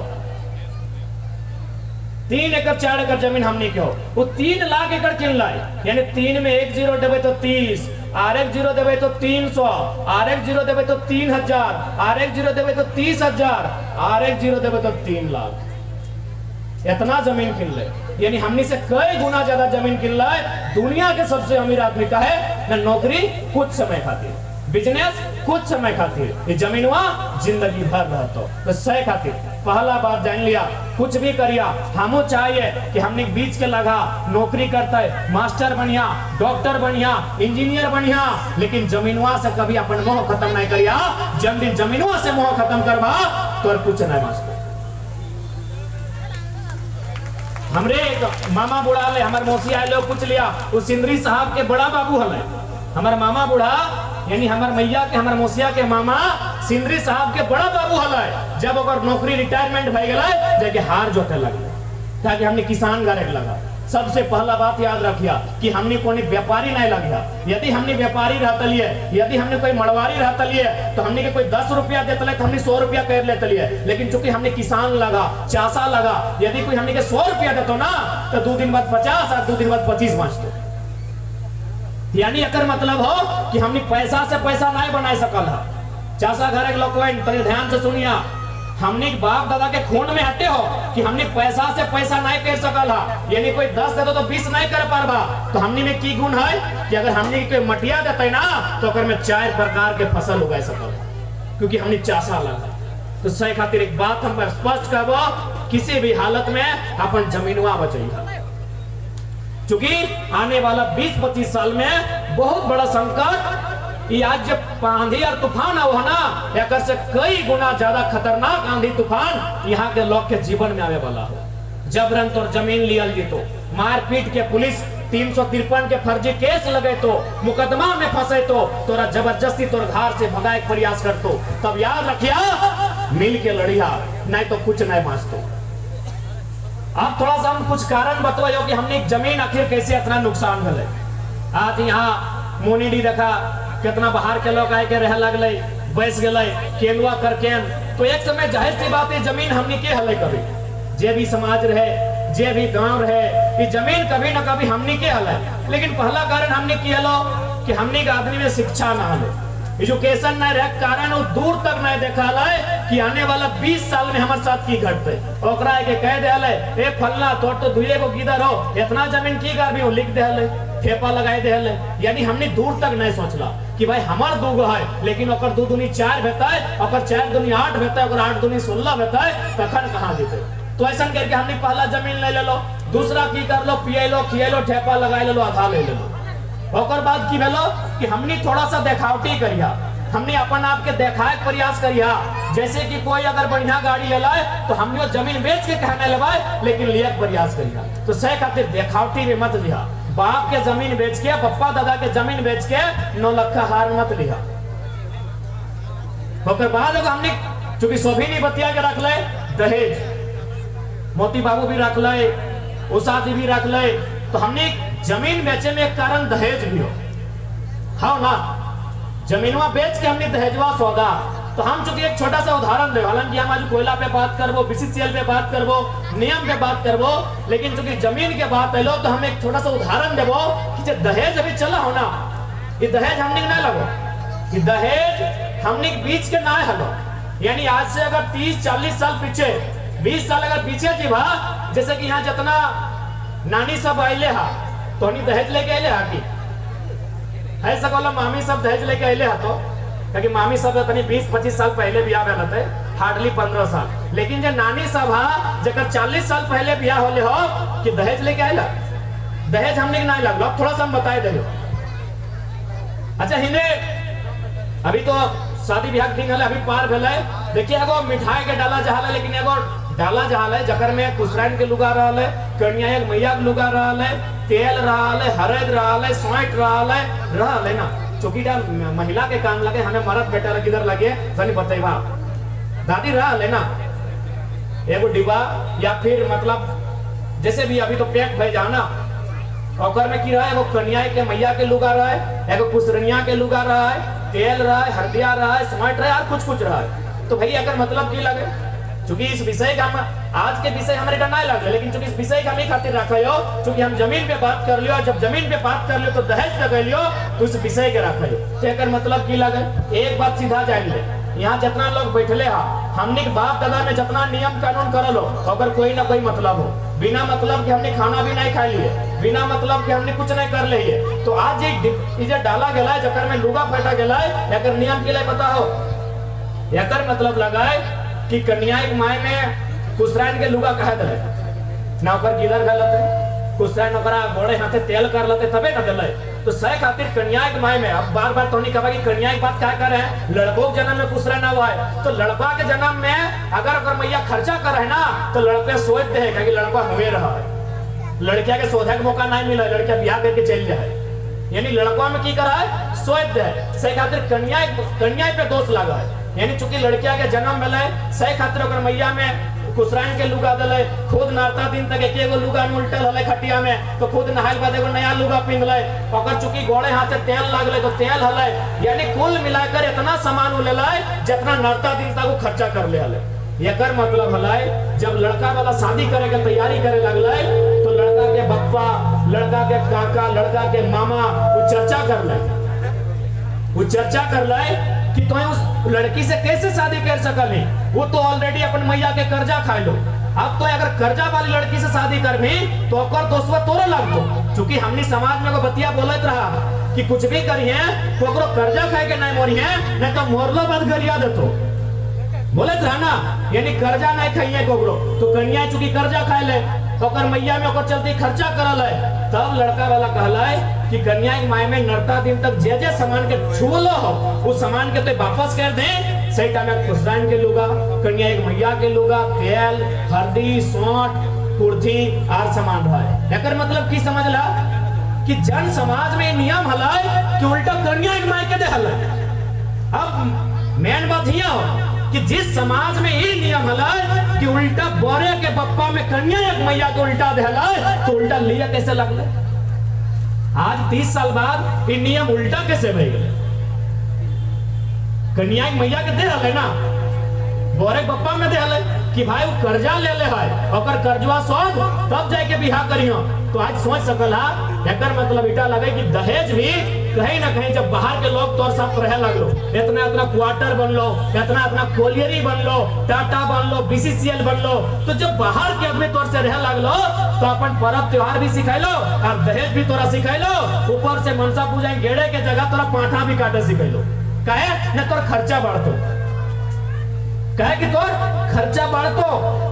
3 एकड़ 4 एकड़ जमीन हमने के हो, वो 3 लाख एकड़ किन लाए, यानी 3 में 1 जीरो देवे तो 30, और 1 जीरो देवे तो 300, और 1 जीरो देवे तो 3000, और 1 जीरो देवे तो 30,000, और 1 जीरो देवे तो 3 लाख। इतना जमीन किन ले, यानी हमने से कई गुना ज्यादा जमीन किन लाए। दुनिया के सबसे अमीर आदमी का है ना, नौकरी कुछ समय खातिर, बिजनेस कुछ समय खातिर, ये जमीनवा जिंदगी भर रहतो। तो सही खातिर पहला बात जान लिया, कुछ भी करिया हमो चाहिए कि हमने बीच के लगा नौकरी करता है, मास्टर बढ़िया, डॉक्टर बढ़िया, इंजीनियर बढ़िया, लेकिन जमीनवा से कभी अपन मोह खत्म नहीं करिया। जब दिन जमीनवा से मोह खत्म करवा तो कुछ नहीं मास्टर। हमरे एक मामा बुढ़ा ले, हमारे मौसी आए लोग पूछ लिया, वो सिंदरी साहब के बड़ा बाबू हले, हमारे मामा बुढ़ा यानी हमारे मैया के, हमारे मौसिया के मामा सिंदरी साहब के बड़ा बाबू हले। जब अगर नौकरी रिटायरमेंट भय गए जाके हार जोते लगे, ताकि हमने किसान गारे लगा। सबसे पहला बात याद रखिया कि हमने कोई व्यापारी नहीं लगिया। यदि हमने व्यापारी रहता लिए, यदि हमने कोई मड़वारी रहता लिए, तो हमने के कोई 10 रुपया देते ले तो हमने 100 रुपया कर लेते लिए, लेकिन चूंकि हमने किसान लगा, चासा लगा, यदि कोई हमने के 100 रुपया देते ना तो 2 दिन बाद 50 और 2 दिन बाद 25 बचते। यानी एकर मतलब हो कि हमने पैसा से पैसा नहीं बना सकल है। चासा घर के लोग ध्यान से सुनिया, हमने बाप दादा के खून में हटे हो कि हमने पैसा से पैसा नहीं कर सकल है। यानी कोई 10 दे दो तो 20 नहीं कर पारबा, तो हमने में की गुण है कि अगर हमने कोई मटिया देते ना तो अगर में 4 प्रकार के फसल उगा सकल, क्योंकि हमने चासा लगा। तो सही खातिर एक बात हम स्पष्ट कहबो, किसी भी हालत में अपन जमीनवा बचाइए, क्योंकि आने वाला 20-25 साल में बहुत बड़ा संकट, ये आज जब आंधी और तूफान आओ है ना, एक से कई गुना ज्यादा खतरनाक आंधी तूफान यहाँ के लोग के जीवन में आने वाला हो। जबरन तोर जमीन लियल जी तो, मारपीट के पुलिस 353 के फर्जी केस लगे तो, मुकदमा में फंसे तो, तोरा जबरदस्ती तोर घर से भगाए के प्रयास कर तो, तब याद रखिया मिल के लड़िया, नहीं तो कुछ नहीं मांचतो। अब थोड़ा सा हम कुछ कारण बतवाओ कि हमने जमीन आखिर कैसे इतना नुकसान भले। आज यहाँ मोनिडी देखा कितना बाहर के लोग आए के रह लगले, बैस गए केंदुआ करके, तो एक समय जाहिर सी बात है जमीन हमने के हले कभी, जे भी समाज रहे, जे भी गांव रहे, ये जमीन कभी ना कभी हमने के हले। लेकिन पहला कारण हमने की हलो कि हमने के आदमी में शिक्षा ना हले, एजुकेशन नहीं रहे कारण वो दूर तक नहीं देखा है कि आने वाला 20 साल में हमारे साथ की घटते। ओकरा के कह दे हले, ए फलना तोर तो दुए को गिदर हो, इतना जमीन की गाबी हो, लिख दे हले, ठेपा लगाए दे हले। यानी हमने दूर तक नहीं सोचला कि भाई हमार 2 गो है, लेकिन ओकर 2 दूनी 4 भेता है, ओकर 4 दूनी 8 भेता है, ओकर 8 दूनी 16 भेता है, तखन कहाँ जीते। तो ऐसा करके हमने पहला जमीन ले लो, दूसरा की कर लो, पिए लो, खिए लो, ठेपा लगाए लो, आधा ले लो। ओकर बाद की भेलो कि हमने थोड़ा सा देखावटी करिया हमने अपन आप के देखाए के प्रयास करिया। जैसे कि कोई अगर बढ़िया गाड़ी ले लाए तो हमने जमीन बेच के कहने लबाए, लेकिन लिया के प्रयास करिया। तो सह खातिर देखावटी में मत लिया। बाप के जमीन बेच के, पप्पा दादा के जमीन बेच के 9 लाख का हार मत लिया। ओकर बाद अगर हमने चूंकि सोभी नहीं बतिया के रख ले, दहेज मोती बाबू भी रख ले, उषा जी भी रख ले, तो हमने जमीन बेचे में एक कारण दहेज भी हो। हाँ ना, जमीनवा बेच के हमने दहेजवा सौदा। तो हम चूंकि एक छोटा सा उदाहरण दे, हालांकि हम आज कोयला पे बात करबो, बीसीसीएल पे बात करबो, नियम पे बात करबो, लेकिन चूंकि जमीन के बात है लो, तो हम एक छोटा सा उदाहरण देबो कि जो दहेज अभी चला हो ना, ये दहेज हमने ना लगो, ये दहेज हमने बीच के ना हलो। यानी आज से अगर 30-40 साल पीछे, 20 साल अगर पीछे जी भा, जैसे कि यहाँ जितना नानी सब आइले हा, तो हमने दहेज लेके आइले हा कि ऐसा कहला मामी सब दहेज लेके आइले हा, तो क्योंकि मामी सब तनी 20-25 साल पहले बियाह भेल थे, हार्डली 15 साल। लेकिन जो नानी सब हा जकर 40 साल पहले बियाह होले हो कि दहेज लेके आइला, दहेज हमने नहीं लगलो। अब थोड़ा सा हम बताए दे। अच्छा हिने अभी तो शादी ब्याह के दिन हले अभी पार भेले। देखिए एगो मिठाई के डाला जहाल है, लेकिन एगो डाला जहाल है जकर में कुसरैन के लुगा रहल है, कन्या एक मैया के लुगा रहल है, तेल रहल है, हरद रहल है, सोइट रहल है ना। चौकीदार महिला के काम लगे, हमें मर्द बेटा किधर लगे तनी बतैबा। दादी रहल है ना एगो डिब्बा, या फिर मतलब जैसे भी अभी तो पैक भे जाओ ना, ओकर में की रहा है, एगो कन्या के मैया के लुगा रहा है, एगो कुसरनिया के लुगा रहा है, तेल रहा है, हरदिया रहा है, स्मार्ट रहा है और कुछ रहा है। तो भाई अगर मतलब की लगे, चूंकि इस विषय का हम आज के विषय हमारे का नहीं लगे, लेकिन चूंकि इस विषय का हम खातिर रखे हो, चूंकि हम जमीन पे बात कर लियो, जब जमीन पे बात कर लियो तो दहेज लगे लियो, तो इस विषय के रखे हो। तो अगर मतलब की लगे, एक बात सीधा जान ले, यहाँ जितना लोग बैठले हा, हमने बाप दादा में जितना नियम कानून करल हो, अगर कोई ना कोई मतलब हो, बिना मतलब कि हमने खाना भी नहीं खा लिए, बिना मतलब कि हमने कुछ नहीं कर लिए, तो आज ये डाला गया है जकर में लुगा फटा गया है, अगर नियम के लिए बताओ, एकर मतलब लगा है कि कन्या एक माय में कुसरैन के लुगा कह दे ना, ओकर गिदर गलत है, कुसरैन ओकरा गोड़े हाथे तेल कर लेते तबे न देले। तो सह खातिर कन्या के माय में, अब बार बार तो नहीं कहा कि कन्या की बात क्या करे, लड़कों के जन्म में कुसरैन हुआ है, तो लड़का के जन्म में अगर अगर मैया खर्चा करे ना, तो लड़के सोच दे है कि लड़का हुए रहा है, लड़किया के सोधे का मौका नहीं मिला, लड़किया ब्याह करके चल जाए, यानी लड़का में की करा है सोच दे। सही खातिर कन्या पे दोष लगा है, यानी चूंकि लड़किया के जन्म मिले, सही खातिर अगर मैया में कुसरैन के लुगा दले, खुद नारता दिन तक एक एगो लुगा में उल्टल हले खटिया में, तो खुद नहाइल बाद एगो नया लुगा पिंध ले, ओकर चूंकि गोड़े हाथे तेल लगले तो तेल हले, यानी कुल मिलाकर इतना सामान ले लाए जितना नारता दिन तक वो खर्चा कर ले हले। एकर मतलब हले जब लड़का वाला शादी करे के तैयारी करे लगले, तो लड़का के बप्पा, लड़का के काका, लड़का के मामा वो चर्चा कर ले कि तो उस लड़की से कैसे शादी कर सकली, वो तो ऑलरेडी अपन मैया के कर्जा खा लो, अब तो अगर कर्जा वाली लड़की से शादी कर भी तो ओकर दोस्तवा तोरे लग दो। चूंकि हमने समाज में बतिया बोलत रहा कि कुछ भी करिए तो ओकरो कर्जा खाए के नहीं मोरिए, नहीं तो मोरलो बाद गरिया देतो, बोलत रहा ना, यानी कर्जा नहीं खाइए कोकरो। तो कन्या चूंकि कर्जा खाए ले, तो ओकर मैया में ओकर चलते खर्चा करल है, तब लड़का वाला कहला है कि कन्या के माय में नरता दिन तक जे सामान के छुलो हो, उस सामान के तो वापस कर दे। सही टाइम में कुसरैन के लुगा, कन्या एक मैया के लुगा, तेल, हल्दी, सौंठ, कुर्थी आर सामान रहा है। एकर मतलब की समझला कि जन समाज में नियम हलाए कि उल्टा कन्या एक माय के दे हलाए। अब मेन बात यह हो कि जिस समाज में ये नियम हलाए कि उल्टा बोरे के बप्पा में कन्या एक मैया के उल्टा दे हलाए, तो उल्टा लिया कैसे लगले? आज 30 साल बाद ये नियम उल्टा कैसे भई गए? कन्या एक मैया के दे हले ना, बोरे बप्पा में दे हले कि भाई वो कर्जा ले ले है, ओकर कर्जवा शोध तब जाके बियाह करियो। तो आज सोच सकला, एकर मतलब इटा लगे कि दहेज भी कहीं ना कहीं जब बाहर के लोग तोर साथ रहे लगलो, इतना क्वार्टर बन लो, इतना कोलियरी बन लो, टाटा बन लो, बीसीसीएल बन लो, तो जब बाहर के आदमी तोर से रह लगलो, तो अपन पर्व त्योहार भी सिखाइलो और दहेज भी तोरा सिखाइलो, ऊपर से मनसा पूजा गेड़े के जगह तोरा पाठा भी काटे सिखाइलो। काहे न तोर खर्चा बढ़तो, कहे कि तोर खर्चा बढ़तो।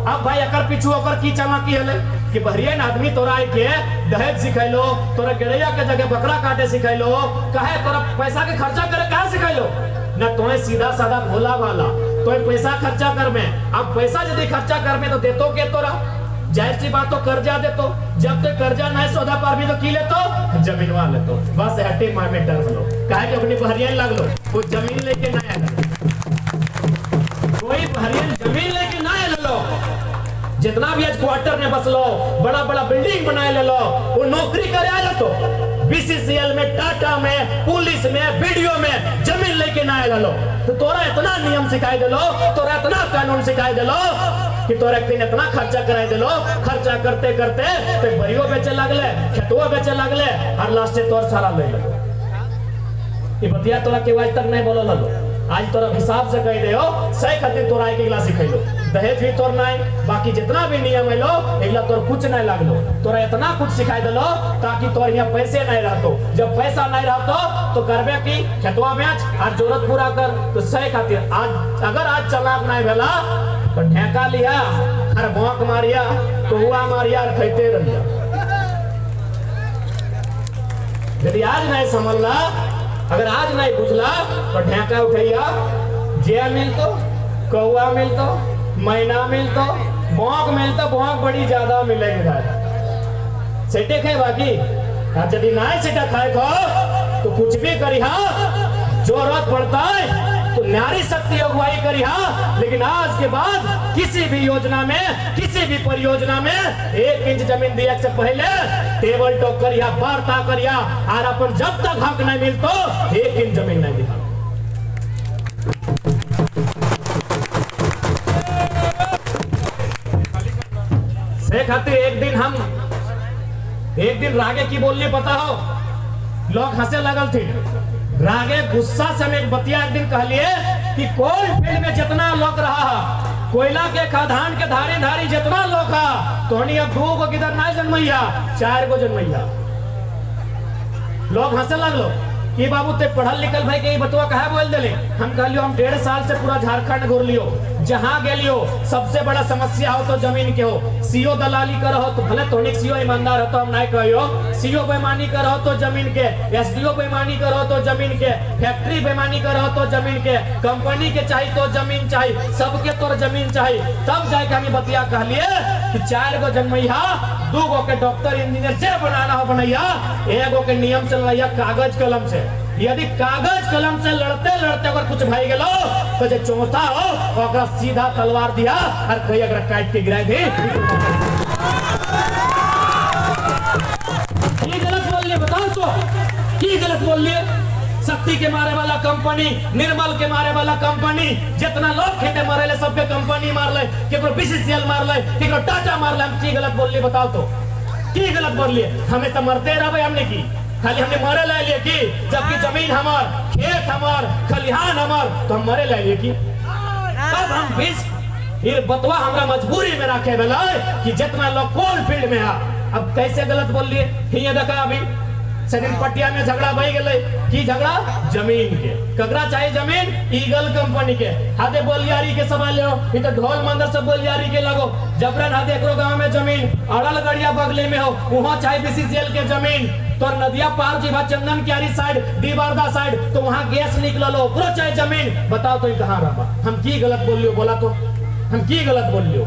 अब भाई अकर पीछू ओकर की चालाकी हले कि बहरियन आदमी तोरा के दहेज सिखाइलो, तोरा गेड़ैया के जगह बकरा काटे सिखाइलो, कहे तोरा पैसा के खर्चा करे कहा सिखाइलो? ना तुम्हें सीधा साधा भोला भाला तो पैसा खर्चा कर में। अब पैसा यदि खर्चा कर में तो देतो के तोरा जाहिर सी बात तो कर्जा देतो। जब तक कर्जा नहीं सौदा पार भी तो की लेतो जमीनवा लेतो। बस हटे मार में डर लो काहे कि अपनी बहरियन लग लो वो जमीन लेके ना आए कोई बहरियन जमीन लेके ना आए लो। जितना भी आज क्वार्टर में बस लो बड़ा बड़ा बिल्डिंग बनाए ले लो वो नौकरी करे आ लो तो बीसीसीएल में टाटा में पुलिस में वीडियो में जमीन लेके ना आए लो। तो तोरा इतना नियम सिखाई दे लो तोरा इतना कानून सिखाई दे लो कि तोरा एक दिन इतना खर्चा कराई दे लो। खर्चा करते करते तो बरियो बेचे लगले खेतवा बेचे लगले और लास्ट से तोर सारा ले लो। ये बतिया तोरा के आज तक नहीं बोलो लो आज तोरा हिसाब से कह दे हो सही खातिर तोरा एक गिलास सिखाई लो। दहेज भी तोर नहीं बाकी जितना भी नियम है लो एकला तोर कुछ नहीं लागलो। तोरा इतना कुछ सिखाई दे लो ताकि तोर यहाँ पैसे नहीं रहतो। जब पैसा नहीं रहतो तो करबे की खेतवा बेच और जरूरत पूरा कर। तो सही खातिर आज अगर आज चलाक नहीं भेला तो ढेका लिया और भौंक मारिया तो हुआ मारिया और खैते रहिया। यदि आज नहीं समझला अगर आज नहीं बुझला तो ढेका उठैया जे मिलतो कौआ मिलतो मैना मिलतो भौंक मिलतो भौंक बड़ी ज्यादा मिलेगी भाई सेटे खाए बाकी यदि नहीं सेटा खाए खो तो कुछ भी करी जरूरत पड़ता है तो नारी शक्ति अगुवाई करी लेकिन आज के बाद किसी भी योजना में किसी भी परियोजना में 1 इंच जमीन दिए से पहले टेबल टॉक करिया वार्ता करिया और अपन जब तक हक नहीं मिलतो 1 इंच जमीन नहीं दिखा। से खातिर एक दिन रागे की बोलनी पता हो लोग हंसे लगल थे। रागे गुस्सा से हम एक बतिया एक दिन कहलिए कि कोल फील्ड में जितना लोग रहा कोयला के खदान के धारी धारी जितना लोग तो अब 2 गो किधर नहीं जन्मैया 4 गो जन्मैया। लोग हंसे लगलो कि बाबू ते पढ़ल लिखल भाई के बतवा कहा बोल देले। हम कहलियो हम 1.5 साल से पूरा झारखंड घूर लियो जहां गेलियो सबसे बड़ा समस्या हो तो जमीन के हो। सीओ दलाली कर हो तो भले तोनिक सीओ ईमानदार हो तो हम नहीं कहियो। सीओ बेईमानी कर हो तो जमीन के एसडीओ बेईमानी कर हो तो जमीन के फैक्ट्री बेईमानी कर हो तो जमीन के कंपनी के चाहिए तो जमीन चाहिए सबके तोर जमीन चाहिए। तब जाके हम बतिया कहलिए कि 4 गो जन्मैया 2 गो के डॉक्टर इंजीनियर जे बनाना हो बनैया 1 गो के नियम से लड़ैया कागज कलम से। यदि कागज कलम से लड़ते लड़ते अगर कुछ भाई गेलो तो जो चौथा हो अगर सीधा तलवार दिया और कहीं अगर काट के गिराए दी ये गलत बोल लिए बताओ तो की गलत बोल लिए। शक्ति के मारे वाला कंपनी निर्मल के मारे वाला कंपनी जितना लोग खेते मारे ले सबके कंपनी मार ले केकरो बीसीसीएल मार ले केकरो टाटा मार ले। हम की गलत बोल लिए बताओ तो की गलत बोल लिए। हमें तो मरते रहे हमने की खाली हमने मरे ले लिए की जबकि जमीन हमार खेत हमार खलिहान हमार तो हम मरे ले लिए की। अब हम फिर बतवा हमरा मजबूरी में रखे वाला कि जितना लोग कोल फील्ड में है अब कैसे गलत बोल लिए। ये देखा अभी सदिन पटिया में झगड़ा बह गए की झगड़ा जमीन के कगरा चाहिए जमीन ईगल कंपनी के हाथे बोलियारी के सवाल लो तो ढोल मंदिर से बोलियारी के लगो जबरन हाथे एक गांव में जमीन अड़ल गड़िया बगले में हो वहाँ चाहिए बीसीसीएल के जमीन तो नदिया पार जी चंदन क्यारी साइड दीवारदा साइड तो वहाँ गैस निकल लो पूरा चाहिए जमीन। बताओ तो कहाँ रहा हम की गलत बोल लियो बोला तो हम की गलत बोल लियो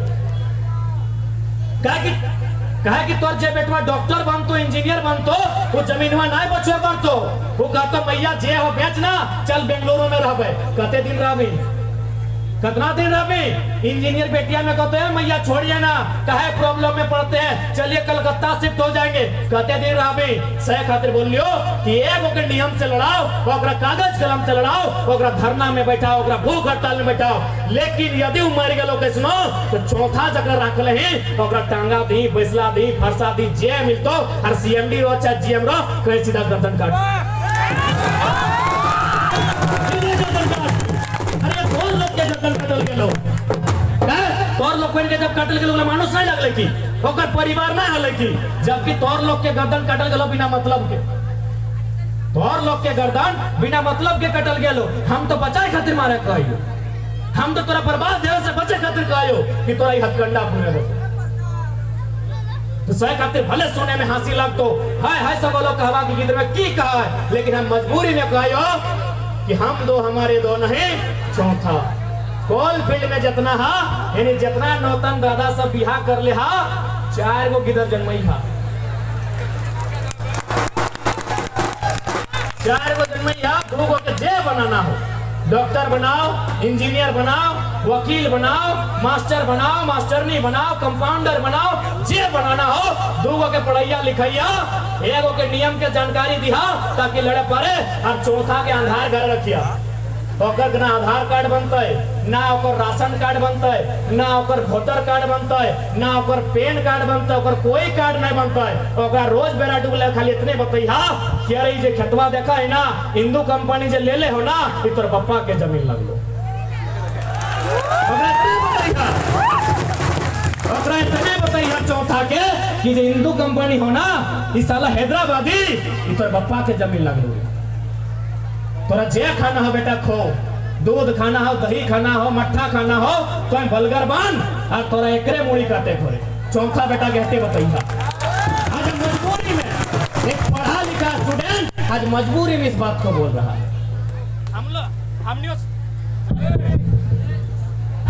कहे कि तोर जे बेटवा डॉक्टर बनतो इंजीनियर बनतो वो जमीनवा नहीं बचवे बनतो वो कहतो मैया जे हो बेचना चल बेंगलुरु में रहबे कते दिन रहबी कितना दिन रहबी। इंजीनियर बेटिया में कहते हैं मैया छोड़िए ना कहे प्रॉब्लम में पड़ते हैं चलिए कलकत्ता शिफ्ट हो जाएंगे कते दिन रहबी। सही खातिर बोल लियो कि एगो के नियम से लड़ाओ ओकरा कागज कलम से लड़ाओ ओकरा धरना में बैठाओ ओकरा भूख हड़ताल में बैठाओ। लेकिन यदि वो मर गेलो कैसनो तो चौथा जगह रखले ही ओकरा टांगा दी बैसला दी फरसा दी जे मिलतो और सीएमडी रो चाहे जीएम रो कहे सीधा गर्दन काट। तोर लोग के जब काटल गेलो मानुस नहीं लगले की ओकर परिवार ना हले की जबकि तोर लोग के गर्दन काटल गेलो बिना मतलब के तोर लोग के गर्दन बिना मतलब के काटल गेलो। हम तो बचाए खातिर मारे कहियो हम तो तोरा बर्बाद देवे से बचे खातिर कहियो कि तोरा हथकंडा पुने बो तो सही खातिर भले सोने में हंसी लगतो हाय हाय सब लोग कहवा कि गीत में की कहा है लेकिन हम मजबूरी में कहियो कि हम दो हमारे दो नहीं चौथा। कोल फील्ड में जितना हा यानी जितना नौतन दादा सब बिहार कर ले हा 4 गो गिदर जन्मई हा, 4 गो जन्मई हा। 2 गो के जे बनाना हो, डॉक्टर बनाओ, इंजीनियर बनाओ, वकील बनाओ, मास्टर बनाओ, मास्टरनी बनाओ, कंपाउंडर बनाओ, जे बनाना हो। 2 गो के पढ़ैया लिखैया, 1 गो के नियम के जानकारी दिहा ताकि लड़े पड़े, और चौथा के आधार घर रखिया। ओकर ना आधार कार्ड बनते, ना ओकर राशन कार्ड बनते, ना ओकर वोटर कार्ड बनते, ना ओकर पैन कार्ड बनते, ओकर कोई कार्ड नहीं बनते। ओकर रोज बेरा डुबले खाली इतने बतैहा कि अरे जे खेतवा देखा है ना हिंदू कंपनी जे ले ले हो ना ई तोर पप्पा के जमीन लगलो। ओकरा इतने बतैहा चौथा के कि जे हिंदू कंपनी हो ना ई साला हैदराबादी ई तोर पप्पा के जमीन लगलो। तोरा जे खाना हो बेटा खो, दूध खाना हो, दही खाना हो, मट्ठा खाना हो, तो बलगर बांध और तोरा एकरे मूड़ी काटे खोरे। चौथा बेटा कहते बताइए आज मजबूरी में एक पढ़ा लिखा स्टूडेंट आज मजबूरी में इस बात को बोल रहा है।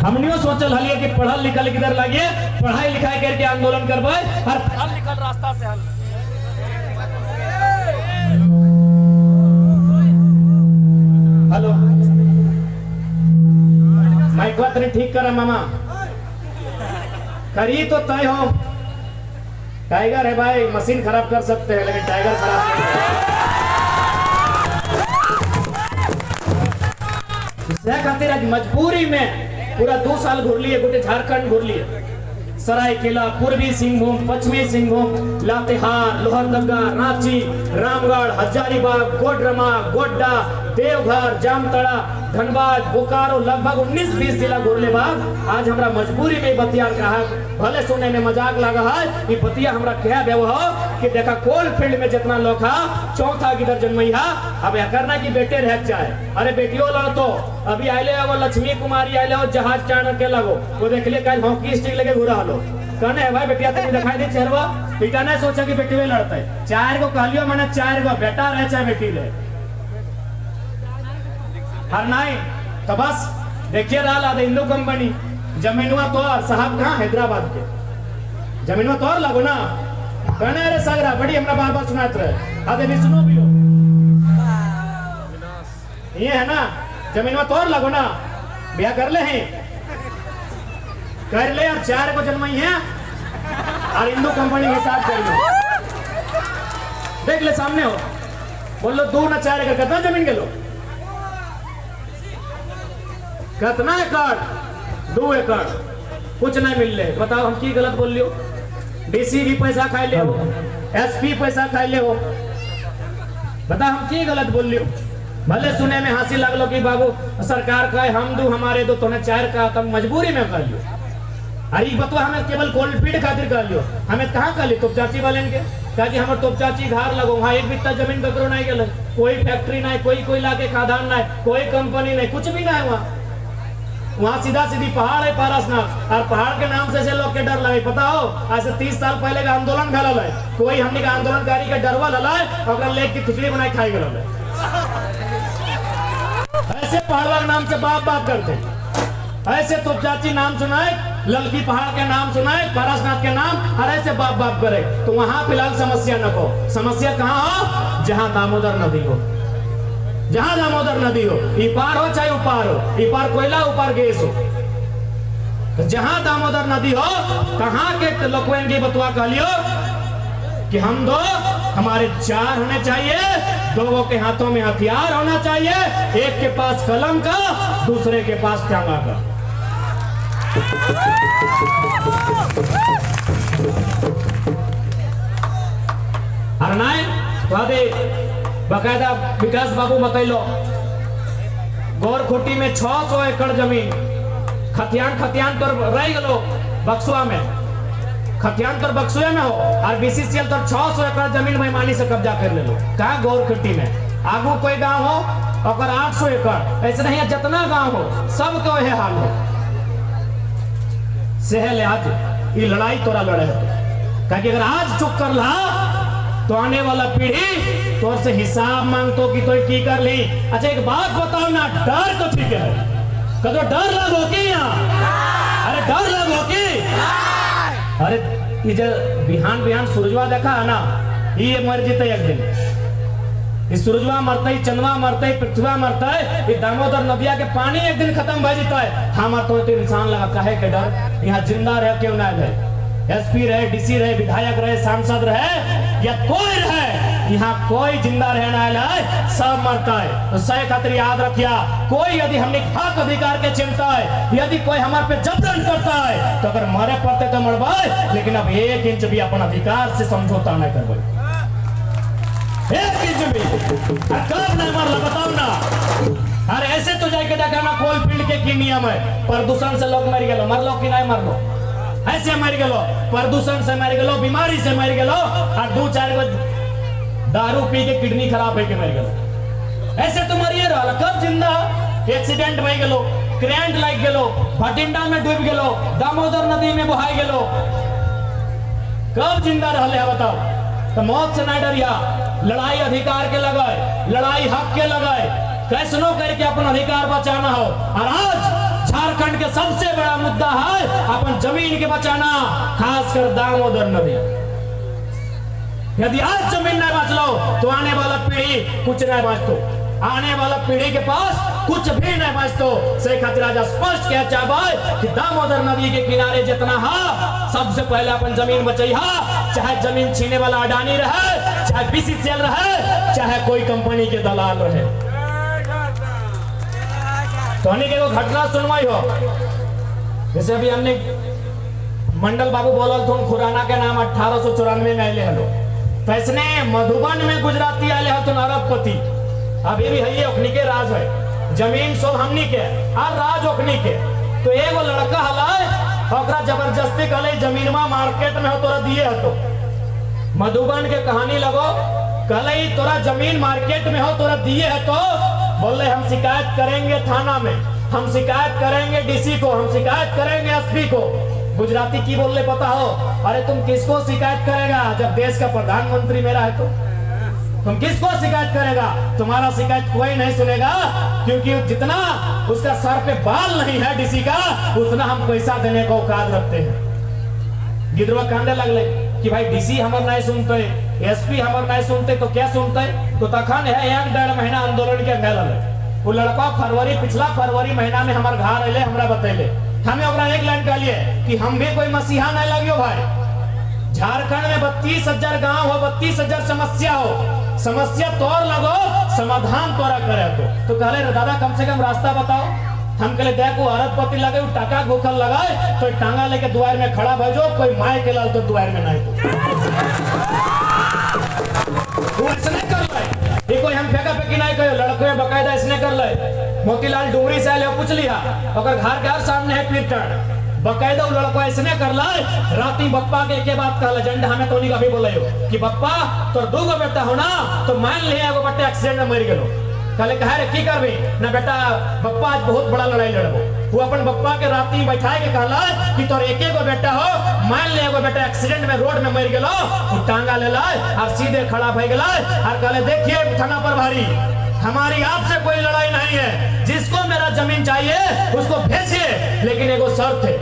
हमनियो सोचल हलिए कि पढ़ल लिखल किधर लगे, पढ़ाई लिखाई करके आंदोलन करबे और पढ़ल लिखल रास्ता से हल। हेलो माइक बात नहीं ठीक करा मामा, करी तो तय हो। टाइगर है भाई, मशीन खराब कर सकते हैं लेकिन टाइगर खराब नहीं। इससे खातिर आज मजबूरी में पूरा 2 साल घूर लिए, गोटे झारखंड घूर लिए, सरायकेला, पूर्वी सिंहभूम, पश्चिमी सिंहभूम, लातेहार, लोहरदगा, रांची, रामगढ़, हजारीबाग, कोडरमा, गोड्डा, देवघर, जामताड़ा, धनबाद, बोकारो, लगभग 19-20 जिला घूरले बाद आज हमरा मजबूरी में बतिया कहा। भले सुनने में मजाक लगा है कि बतिया हमरा कह देव हो कि देखा कोल फील्ड में जितना लोग है चौथा किधर जन्मई है। अब यह करना कि बेटे रह जाए, अरे बेटियों लड़तो अभी आइले वो लक्ष्मी कुमारी आइले हो जहाज चाण के लगो वो देख ले कल हॉकी स्टिक लेके घुरा हलो कहने है भाई बेटिया तुम दिखाई दे चेहरवा बेटा ने सोचा कि बेटी में लड़ता है। 4 गो कहलियो मैंने 4 गो बेटा रहे चाहे बेटी रहे हर नहीं तो बस देखिए रहा हिंदू कंपनी जमीनवा तो और साहब कहाँ हैदराबाद के जमीनवा तो और लगो ना कहने अरे सगरा बड़ी हमरा बार बार सुनाते रहे आधे भी सुनो भी हो ये है ना जमीनवा तो और लगो ना ब्याह कर ले हैं कर ले और 4 को जन्मई है और हिंदू कंपनी के साथ कर लो देख ले सामने हो बोल लो 2 ना 4 एकड़ कितना जमीन के लो कितना एकड़ 2 एकड़ कुछ नहीं मिल ले बताओ हम की गलत बोल लियो डीसी भी पैसा खाई ले हो एसपी पैसा खाई ले हो बताओ हम की गलत बोल लियो भले सुने में हंसी लगलो कि बाबू सरकार का हम दू हमारे दो तोने 4 का तब मजबूरी में कर लियो अरे बतवा हमें केवल कोल्ड फीड खातिर कर लियो हमें कहाँ कर ली तोप चाची वाले के ताकि हमारे तोप चाची घर लगो वहाँ एक बित्ता जमीन ककरो नहीं गल कोई फैक्ट्री नहीं कोई लाके खादान नहीं कोई कंपनी नहीं कुछ भी नहीं वहाँ सीधा सीधी पहाड़ है पारसनाथ और पहाड़ के नाम से लोग के डर लगे पता हो आज से 30 साल पहले का आंदोलन भल है कोई हमने का आंदोलनकारी का डरवा ललाए और लेक की खिचड़ी बनाई खाई गल ऐसे पहाड़वा के नाम से बाप बाप करते ऐसे तो चाची नाम सुनाए ललकी पहाड़ के नाम सुनाए पारसनाथ के नाम और ऐसे बाप बाप करे तो वहां फिलहाल समस्या न हो समस्या कहाँ हो जहां दामोदर नदी हो जहां दामोदर नदी हो ई पार हो चाहे उपार हो ई पार कोयला ऊपर गैस हो तो जहां दामोदर नदी हो कहां के लोकवेन की बतवा कह लियो कि हम दो हमारे 4 होने चाहिए 2 के हाथों में हथियार होना चाहिए एक के पास कलम का दूसरे के पास टांगा का अरनाय बकायदा विकास बाबू बतैलो गोरखोटी में 600 एकड़ जमीन खतियान पर रह गलो बक्सुआ में खतियान पर बक्सुआ में हो और बीसीसीएल तो 600 एकड़ जमीन बेईमानी से कब्जा कर ले लो कहा गोरखोटी में आगू कोई गांव हो और 800 एकड़ ऐसे नहीं जितना गांव हो सबको यह हाल हो सहल आज ये लड़ाई तोरा लड़े हो अगर आज चुप कर ला तो आने वाला पीढ़ी तोर से हिसाब मांगतो कि तो की कर ली। अच्छा एक बात बताओ ना, डर तो ठीक है, कदो डर लगो की यहाँ, अरे डर लगो की, अरे ये जो बिहान बिहान सूरजवा देखा है ना, ये मर जीते एक दिन, इस सूरजवा मरता है, चंद्रमा मरता है, पृथ्वी मरता है, ये दामोदर नदिया के पानी एक दिन खत्म हो जाता है। हमारा तो इंसान लगा काहे के डर, यहाँ जिंदा रहे क्यों ना रहे, एसपी रहे, डीसी रहे, विधायक रहे, सांसद रहे या कोई रहे, यहाँ कोई जिंदा रहना है, सब मरता है। तो सही खातिर याद रखिया, कोई यदि हमने हक अधिकार के चिंता है, यदि कोई हमारे पे जबरन करता है तो अगर मरे पड़ते तो मरवाए, लेकिन अब 1 इंच भी अपन अधिकार से समझौता नहीं करवाए, 1 इंच भी। कब नहीं मरला बताओ ना, अरे ऐसे तो जाके देखा ना कोल फील्ड के की नियम है, प्रदूषण से लोग मर गए, मरलो कि नहीं मरलो, ऐसे मर गलो, प्रदूषण से मर गलो, बीमारी से मर गलो, और 2-4 गो दारू पी के किडनी खराब है के मर गलो, ऐसे तो मरिए रहा। कब जिंदा, एक्सीडेंट में गलो, करंट लग गलो, भटिंडा में डूब गलो, दामोदर नदी में बहाई गलो, कब जिंदा रहले है बताओ। तो मौत से नहीं डरिया, लड़ाई अधिकार के लगाए, लड़ाई हक के लगाए, कैसनो करके अपन अधिकार बचाना हो। और आज झारखंड के सबसे बड़ा मुद्दा है अपन जमीन के बचाना, खासकर दामोदर नदी। यदि आज जमीन नहीं बच लो तो आने वाला पीढ़ी कुछ नहीं बचतो, आने वाला पीढ़ी के पास कुछ भी नहीं बचतो। से खातिर आज स्पष्ट कह चाहे कि दामोदर नदी के किनारे जितना है, सबसे पहले अपन जमीन बचाई, चाहे जमीन छीने वाला अडानी रहे, चाहे बीसीसीएल रहे, चाहे कोई कंपनी के दलाल रहे। तो के घटना सुनवाई हो, जैसे अभी हमने मंडल बाबू बोलल तो खुराना के नाम 1894 में आए हलो, तो इसने मधुबन में गुजराती आए हो तो अरबपति, अभी भी है ओखनी के राज है, जमीन सब हमनी के और राज ओखनी के। तो एगो लड़का हलाए ओकरा जबरदस्ती कहले जमीनवा मार्केट में हो तोरा दिए हो, तो मधुबन के कहानी लगो, कहले तोरा जमीन मार्केट में हो तोरा दिए है, तो बोले हम शिकायत करेंगे थाना में, हम शिकायत करेंगे डीसी को, हम शिकायत करेंगे एसपी को। गुजराती की बोल ले पता हो, अरे तुम किसको शिकायत करेगा, जब देश का प्रधानमंत्री मेरा है तो तुम किसको शिकायत करेगा, तुम्हारा शिकायत कोई नहीं सुनेगा, क्योंकि जितना उसका सर पे बाल नहीं है डीसी का, उतना हम पैसा देने को औकात रखते हैं। गिदरवा कांदे लगले कि भाई डीसी हमर नहीं सुनते, एसपी हमर नहीं सुनते, तो क्या सुनते, तो तखन है 1-1.5 महीना आंदोलन के भेल है। वो लड़का पिछला फरवरी महीना में हमारे घर अले, हमरा बतैले, हमें ओकरा एक लाइन कहलिए कि हम भी कोई मसीहा नहीं लगियो भाई, झारखंड में 32,000 गांव हो, 32,000 समस्या हो, समस्या तोर लगो, समाधान तोरा करे। तो कहले दादा कम से कम रास्ता बताओ। हम कहले देखो अरबपति लगे टाका गोखल लगाए तो टांगा लेके द्वार में खड़ा भेजो, कोई माय के लाल तो द्वार में नहीं, वो ऐसे नहीं कर ले, ये कोई हम फेंका फेंकी नहीं कहो, लड़के बकायदा इसने कर ले। मोतीलाल डुमरी से आए पूछ लिया, अगर घर के सामने है कीर्तन, बकायदा लड़का इसने कर ला, राती बप्पा के एक बात कहला, झंडा हमें तो नहीं कभी बोले हो कि बप्पा तोर 2 गो बेटा हो ना, तो मान लिया एगो बेटा एक्सीडेंट में मर गेलो, कहले कहे रे की करबी ना बेटा, बप्पा आज बहुत बड़ा लड़ाई लड़बो। वो अपन बप्पा के राती बैठाए के कहला कि तोर एक गो बेटा हो, मान ले एगो बेटा एक्सीडेंट में रोड में मर गेलो, वो टांगा ले लाए और सीधे खड़ा भई गेला और कहले देखिए थाना प्रभारी, हमारी आपसे कोई लड़ाई नहीं है, जिसको मेरा जमीन चाहिए उसको भेजिए, लेकिन एगो शर्त है,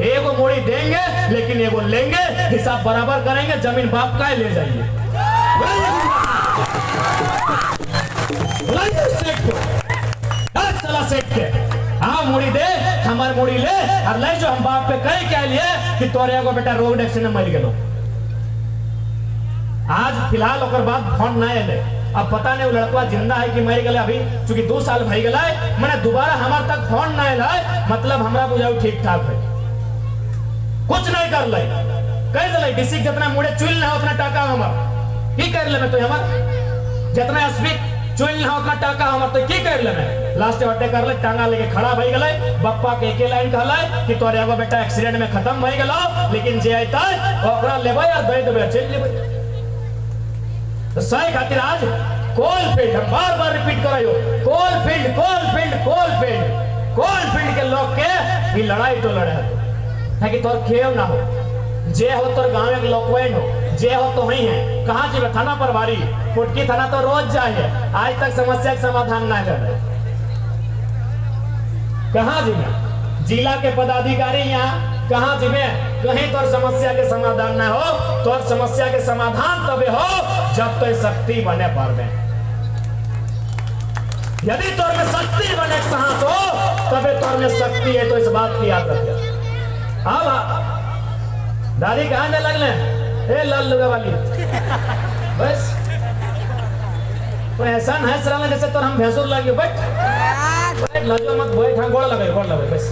एगो मोड़ी देंगे लेकिन एगो लेंगे, हिसाब बराबर करेंगे, जमीन बाप का ले जाइए। हाँ मुड़ी दे, हमार मुड़ी ले और ले जो हम बाप पे कहे क्या लिए कि तोरे एगो बेटा रोड एक्सीडेंट में मर गेलो। आज फिलहाल ओकर बाद फोन नहीं आले, अब पता नहीं वो लड़का जिंदा है कि मर गए, अभी चूंकि 2 साल भई गए, मैंने दोबारा हमारे तक फोन नहीं आए, मतलब हमरा बुझाऊ ठीक ठाक है, कुछ नहीं कर ले, कह दिले डीसी जितना मुड़े चुल ना उतना टाका हमर की कर ले, मैं तो हमर जितना एसपी चुल ना उतना टाका हमर तो की कर ले, मैं लास्ट हटे कर ले, टांगा लेके खड़ा भई गए, बप्पा के एक लाइन कहले कि तोरे एगो बेटा एक्सीडेंट में खत्म भई गेलो, लेकिन जे आइता ओकरा लेबै और दे देबै, चल लेबै। तो सही खातिर आज कोलफील्ड, हम बार-बार रिपीट करायो, कोलफील्ड कोलफील्ड कोलफील्ड कोलफील्ड के लोग के ये लड़ाई तो लड़े है कि तोर खेव ना हो, जे हो तोर गांव के लोकवेन हो, जे हो तो वही है। कहाँ जी थाना पर भारी कुटकी थाना तो रोज जाए, आज तक समस्या का समाधान ना कर रहे। कहाँ जी में जिला के पदाधिकारी यहाँ कहाँ जी में कहीं तो समस्या के समाधान ना हो, तो समस्या के समाधान तबे हो जब तो शक्ति बने पर में। यदि तोर में शक्ति बने साहस हो तबे तोर में शक्ति है, तो इस बात की याद रखिए। हाँ दादी कहाँ में लगले ए लाल लुगा वाली बस तो ऐसा हंस रहा जैसे तो हम भैंसुर लगे। बैठ बैठ लजो मत, बैठ हाँ गोड़ लगे बस।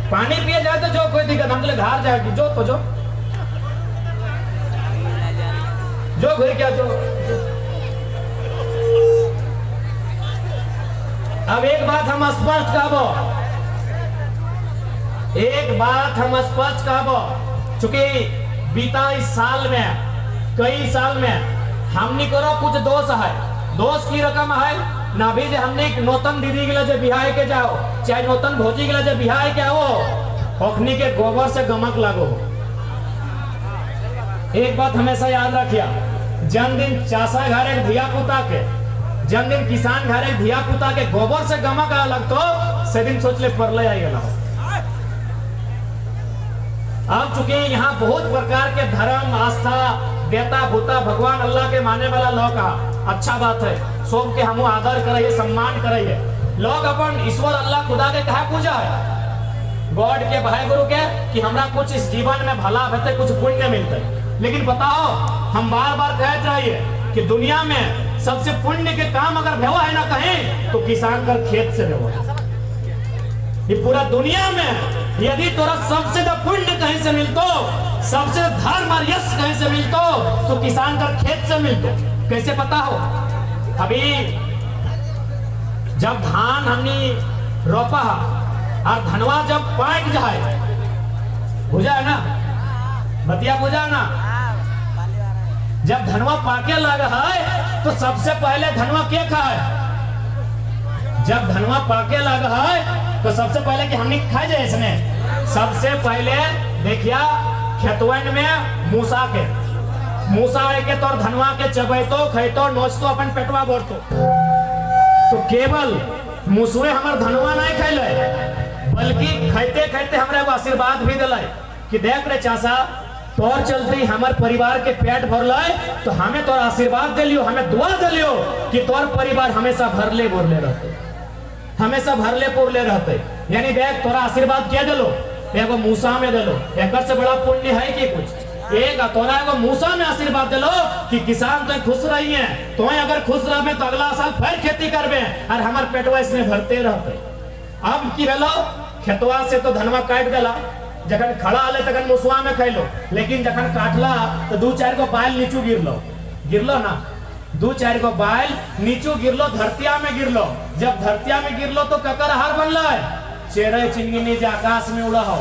पानी पिए जाए तो जो कोई दिक्कत, हम चले घर जाएगी जो तो जो घर क्या जो। अब एक बात हम स्पष्ट कहबो, एक बात हम स्पष्ट कहबो, चूंकि बीता इस साल में कई साल में हमनी करो कुछ दोष है, दोष की रकम है ना भी जे हमने नौतन दीदी के लिए बिहार के जाओ, चाहे नौतन भोजी के लिए बिहार के आओ, ओखनी के गोबर से गमक लागो। एक बात हमेशा याद रखिया, जन्मदिन चासा घर एक धिया पुता के, जन्मदिन किसान घर एक धिया पुता के गोबर से गमक अलग तो से दिन सोच ले परले आई गला। अब चूंकि यहाँ बहुत प्रकार के धर्म आस्था देता भूता भगवान अल्लाह के माने वाला लोग अच्छा बात है, सोम के हम आदर करे सम्मान करे। लोग अपन ईश्वर अल्लाह खुदा के कहा पूजा है, गॉड के भाई गुरु के कि हमरा कुछ इस जीवन में भला होते कुछ पुण्य मिलते। लेकिन बताओ हम बार बार कहते रहिए कि दुनिया में सबसे पुण्य के काम अगर भेवा है ना कहीं तो किसान कर खेत से भेवा। ये पूरा दुनिया में यदि तोरा सबसे ज्यादा पुण्य कहीं से मिलतो, सबसे धर्म और यश कहीं से मिलतो तो किसान का खेत से मिलतो। कैसे पता हो? अभी जब धान हमने रोपा और धनवा जब पाक जाए बुझा है ना, बतिया बुझा ना, जब धनवा पाके लगा है तो सबसे पहले धनवा क्या खाए? जब धनवा पाके लगा है तो सबसे पहले कि हमने खाए जाए इसमें सबसे पहले देखिया खेतवन में मूसा के तौर धनवा के चबैतो खैतो नोचतो अपन पेटवा बोरतो। तो केवल मुसुए हमार धनवा नहीं खैले बल्कि खाते खाते हमरा एगो आशीर्वाद भी दिला कि देख रे चाचा तोर चलते हमार परिवार के पेट भरल तो हमें तोर आशीर्वाद दिलियो, हमें दुआ दिलियो कि तोर परिवार हमेशा भरले बोरले रहते, हमेशा भरले पुरले रहते। यानी देख तोरा आशीर्वाद क्या दिलो, एगो मूसा में दिलो, एक से बड़ा पुण्य है कि कुछ? एक तोरा एगो मूसा में आशीर्वाद दिलो कि किसान तो खुश रही है, तो अगर खुश रहे तो अगला साल फिर खेती करबे और हमार पेटवा इसमें भरते रहते। अब की भेलो खेतवा से तो धनवा काट दिला, जखन खड़ा आले तखन मुसवा में खैलो, लेकिन जखन काटला तो दू चार को बाल नीचू गिरलो ना, दू चार को बाल नीचू गिरलो, धरतिया में गिरलो। जब धरतिया में गिरलो तो ककर आहार बनला है? चेरे चिंगनी जो आकाश में उड़ा हो।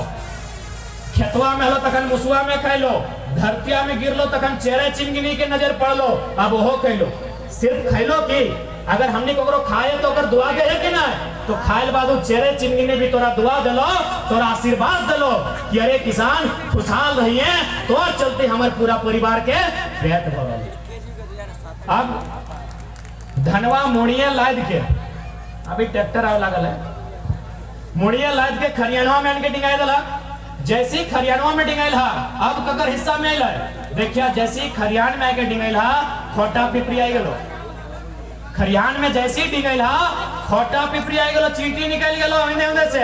खेतवा में हलो तखन मुसवा में खैलो, धरतिया में गिरलो तखन चेरे चिंगनी के नजर पड़लो, अब वो खैलो। सिर्फ खैलो की अगर हमने को खाए तो अगर दुआ दे है कि ना, तो खाए बाद चेरे चिंगनी भी तोरा दुआ दिलो, तोरा आशीर्वाद दिलो कि अरे किसान खुशहाल रहिए, तो चलते हमारे पूरा परिवार के पेट भरल। अब धनवा मोड़िया लाद के अभी ट्रैक्टर आवे लागल है, मोड़िया लाद के खरियानवा में इनके डिंगाई दिला। जैसी खरियानवा में डिंगाइल हा अब ककर हिस्सा में आइल है, देखिया जैसी खरियान में आके डिंगाइल हा खोटा पिपरी आई गेलो, खरियान में जैसी डिंगाइल हा खोटा पिपरी आई गेलो, चींटी निकल गेलो अंदर से,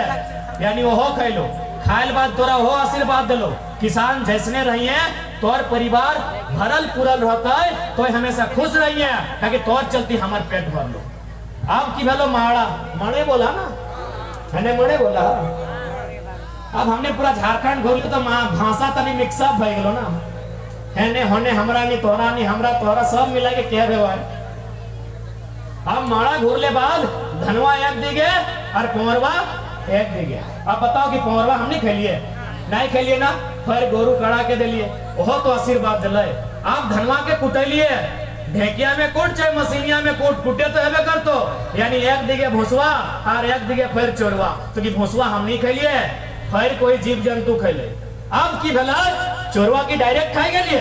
यानी वो खैलो। खाइल बाद तोरा वो आशीर्वाद दिलो किसान जैसने रहिए तोर परिवार भरल पुरल रहता है, तो हमेशा खुश रहिए ताकि तोर चलती हमार पेट भर लो। अब की भेलो माड़ा मणे बोला ना, मैंने मणे बोला। अब हमने पूरा झारखंड घूर तो भाषा तनी मिक्सअप भय गेलो ना, हेने होने हमरा नहीं तोरा नहीं हमरा तोरा सब मिला के कह देवा। अब माड़ा घूरले बाद धनवा एक दिगे और पोरवा एक दिगे। अब बताओ कि पोरवा हमने खेलिए नहीं खेलिए ना, फिर गोरू कड़ा के दिलिए, ओहो तो आशीर्वाद दिले। आप धनवा के कुटलिए, ढेकिया में कूट चाहे मसीनिया में कूट, कुटे तो हेबे कर तो, यानी एक दिगे भोसवा और एक दिगे फिर चोरवा, तो कि भोसवा हम नहीं खेलिए फिर कोई जीव जंतु खेले। अब की भला चोरवा की डायरेक्ट खाए गेलिए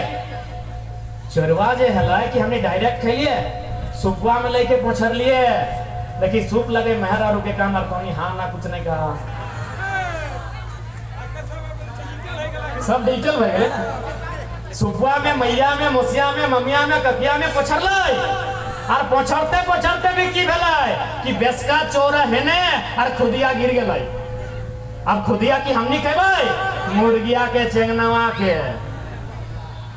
चोरवा जे हला कि हमने डायरेक्ट खेलिए सुपवा में लेके पहुंचर लिए देखिए सूप लगे मेहरा रुके काम और कौनी हाँ ना कुछ नहीं कहा सब डिजिटल भर गए ना सुपवा में मैया में मुसिया में ममिया में ककिया में पछर लाई और पछरते पछरते भी की भेलाई कि बेसका चोर है ने और खुदिया गिर गेलाई अब खुदिया की हमनी कहबै मुर्गिया के चेंगनवा के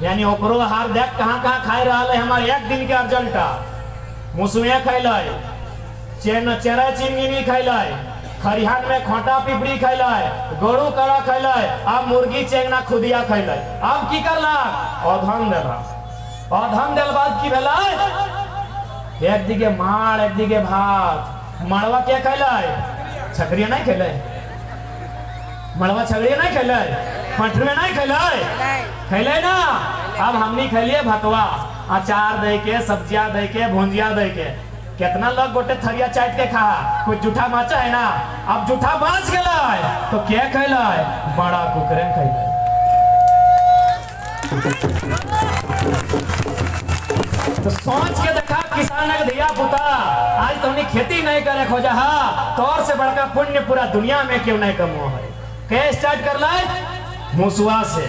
यानी ओकरो हार देख कहां खाए रहा है हमारे एक दिन के अर्जेंटा मुसुए खैलाई चेरा चिंगिनी खैलाई खरिहान में खोटा पिपड़ी खैलाई गोरू कड़ा खैलाई अब मुर्गी चेंगना खुदिया खैलाई अब की करला औधन देला औधन देल बाद की भेलाई एक दिगे मार एक दिगे भात मड़वा के खैलाई छकरिया नहीं खैलाई मड़वा छकरिया नहीं खैलाई पटरुए नहीं खैलाई खैलाई ना अब हमनी खैलिए भतवा अचार दे के सब्जियां दे के भुंजिया दे के कितना लोग गोटे थरिया चाट के खा कोई जूठा माचा है ना अब जूठा बच गया तो क्या खैला बड़ा कुकरे खैला तो सोच के देखा किसान के धिया पुता आज तो खेती नहीं करे खोजा तौर से बड़का पुण्य पूरा दुनिया में क्यों नहीं कमो है क्या स्टार्ट कर लाए मुसुआ से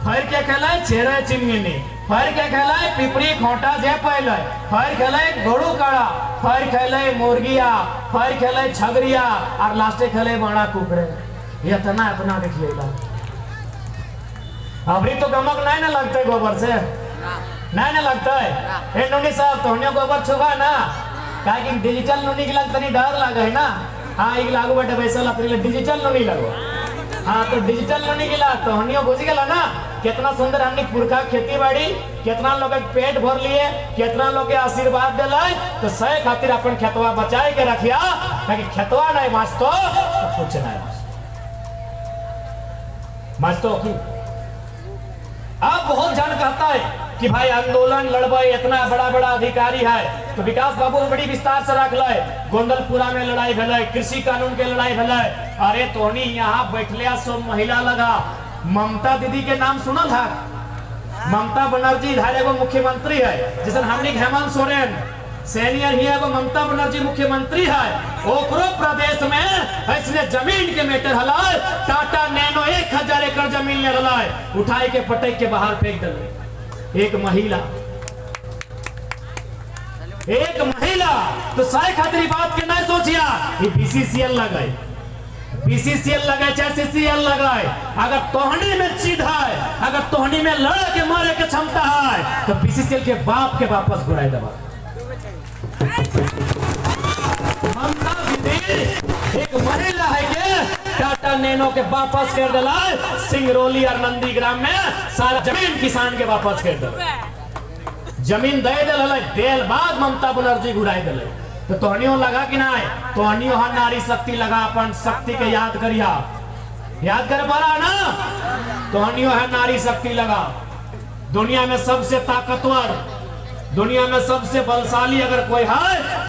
फिर क्या कहलाए चेहरा चिमनी फिर क्या कहलाए पिपड़ी खोटा जे पहले फिर कहलाए घोड़ू काड़ा फिर कहलाए मुर्गिया फिर कहलाए छगरिया और लास्टे कहलाए बड़ा कुकड़े ये इतना अपना देखिएगा अभी तो गमक नहीं ना लगता गोबर से नहीं ना लगता है नूनी साहब तो गोबर छुपा ना कहा डिजिटल नूनी के लगता नहीं डर लगा है ना हाँ एक लागू बेटे पैसा लगता डिजिटल नूनी लगो हाँ तो डिजिटल नूनी गिला तो हनियो बुझ गया ना कितना सुंदर हमने पुरखा खेती बाड़ी कितना लोग पेट भर लिए कितना लोग के आशीर्वाद दिला तो सही खातिर अपन खेतवा बचाए के रखिया ताकि खेतवा नहीं मास्तो तो कुछ नहीं मास्तो की अब बहुत जन कहता है कि भाई आंदोलन लड़बे इतना बड़ा बड़ा अधिकारी है तो विकास बाबू बड़ी विस्तार से रख ले गोंदलपुरा में लड़ाई भेलै कृषि कानून के लड़ाई भेलै अरे तोनी यहाँ बैठलिया सो महिला लगा ममता दीदी के नाम सुनल है ममता बनर्जी इधर एगो मुख्यमंत्री है जैसे हमनी हेमंत सोरेन सीनियर ही एगो ममता बनर्जी मुख्यमंत्री है ओकरो प्रदेश में ऐसने जमीन के मेटर हलाय टाटा नैनो 1000 एकड़ जमीन ले हलाय उठाई के पटक के बाहर फेंक दिले एक महिला तो साय खातिर बात के नहीं सोचिया ये बीसीसीएल लगाए चाहे सीसीएल लगाए अगर तोहनी में चीज है अगर तोहनी में लड़ के मारे के क्षमता है तो बीसीसीएल के बाप के वापस घुराई देवा ममता दीदी एक महिला है के टाटा नैनो के वापस कर दिला सिंगरौली और नंदीग्राम में सारा जमीन किसान के वापस कर दिला जमीन दे देल बाद ममता बनर्जी घुराई दिले तो तोहनियों लगा कि नहीं तोहनियों हर नारी शक्ति लगा अपन शक्ति के याद करिया याद कर पा रहा ना तोहनियों है नारी शक्ति लगा दुनिया में सबसे ताकतवर दुनिया में सबसे बलशाली अगर कोई है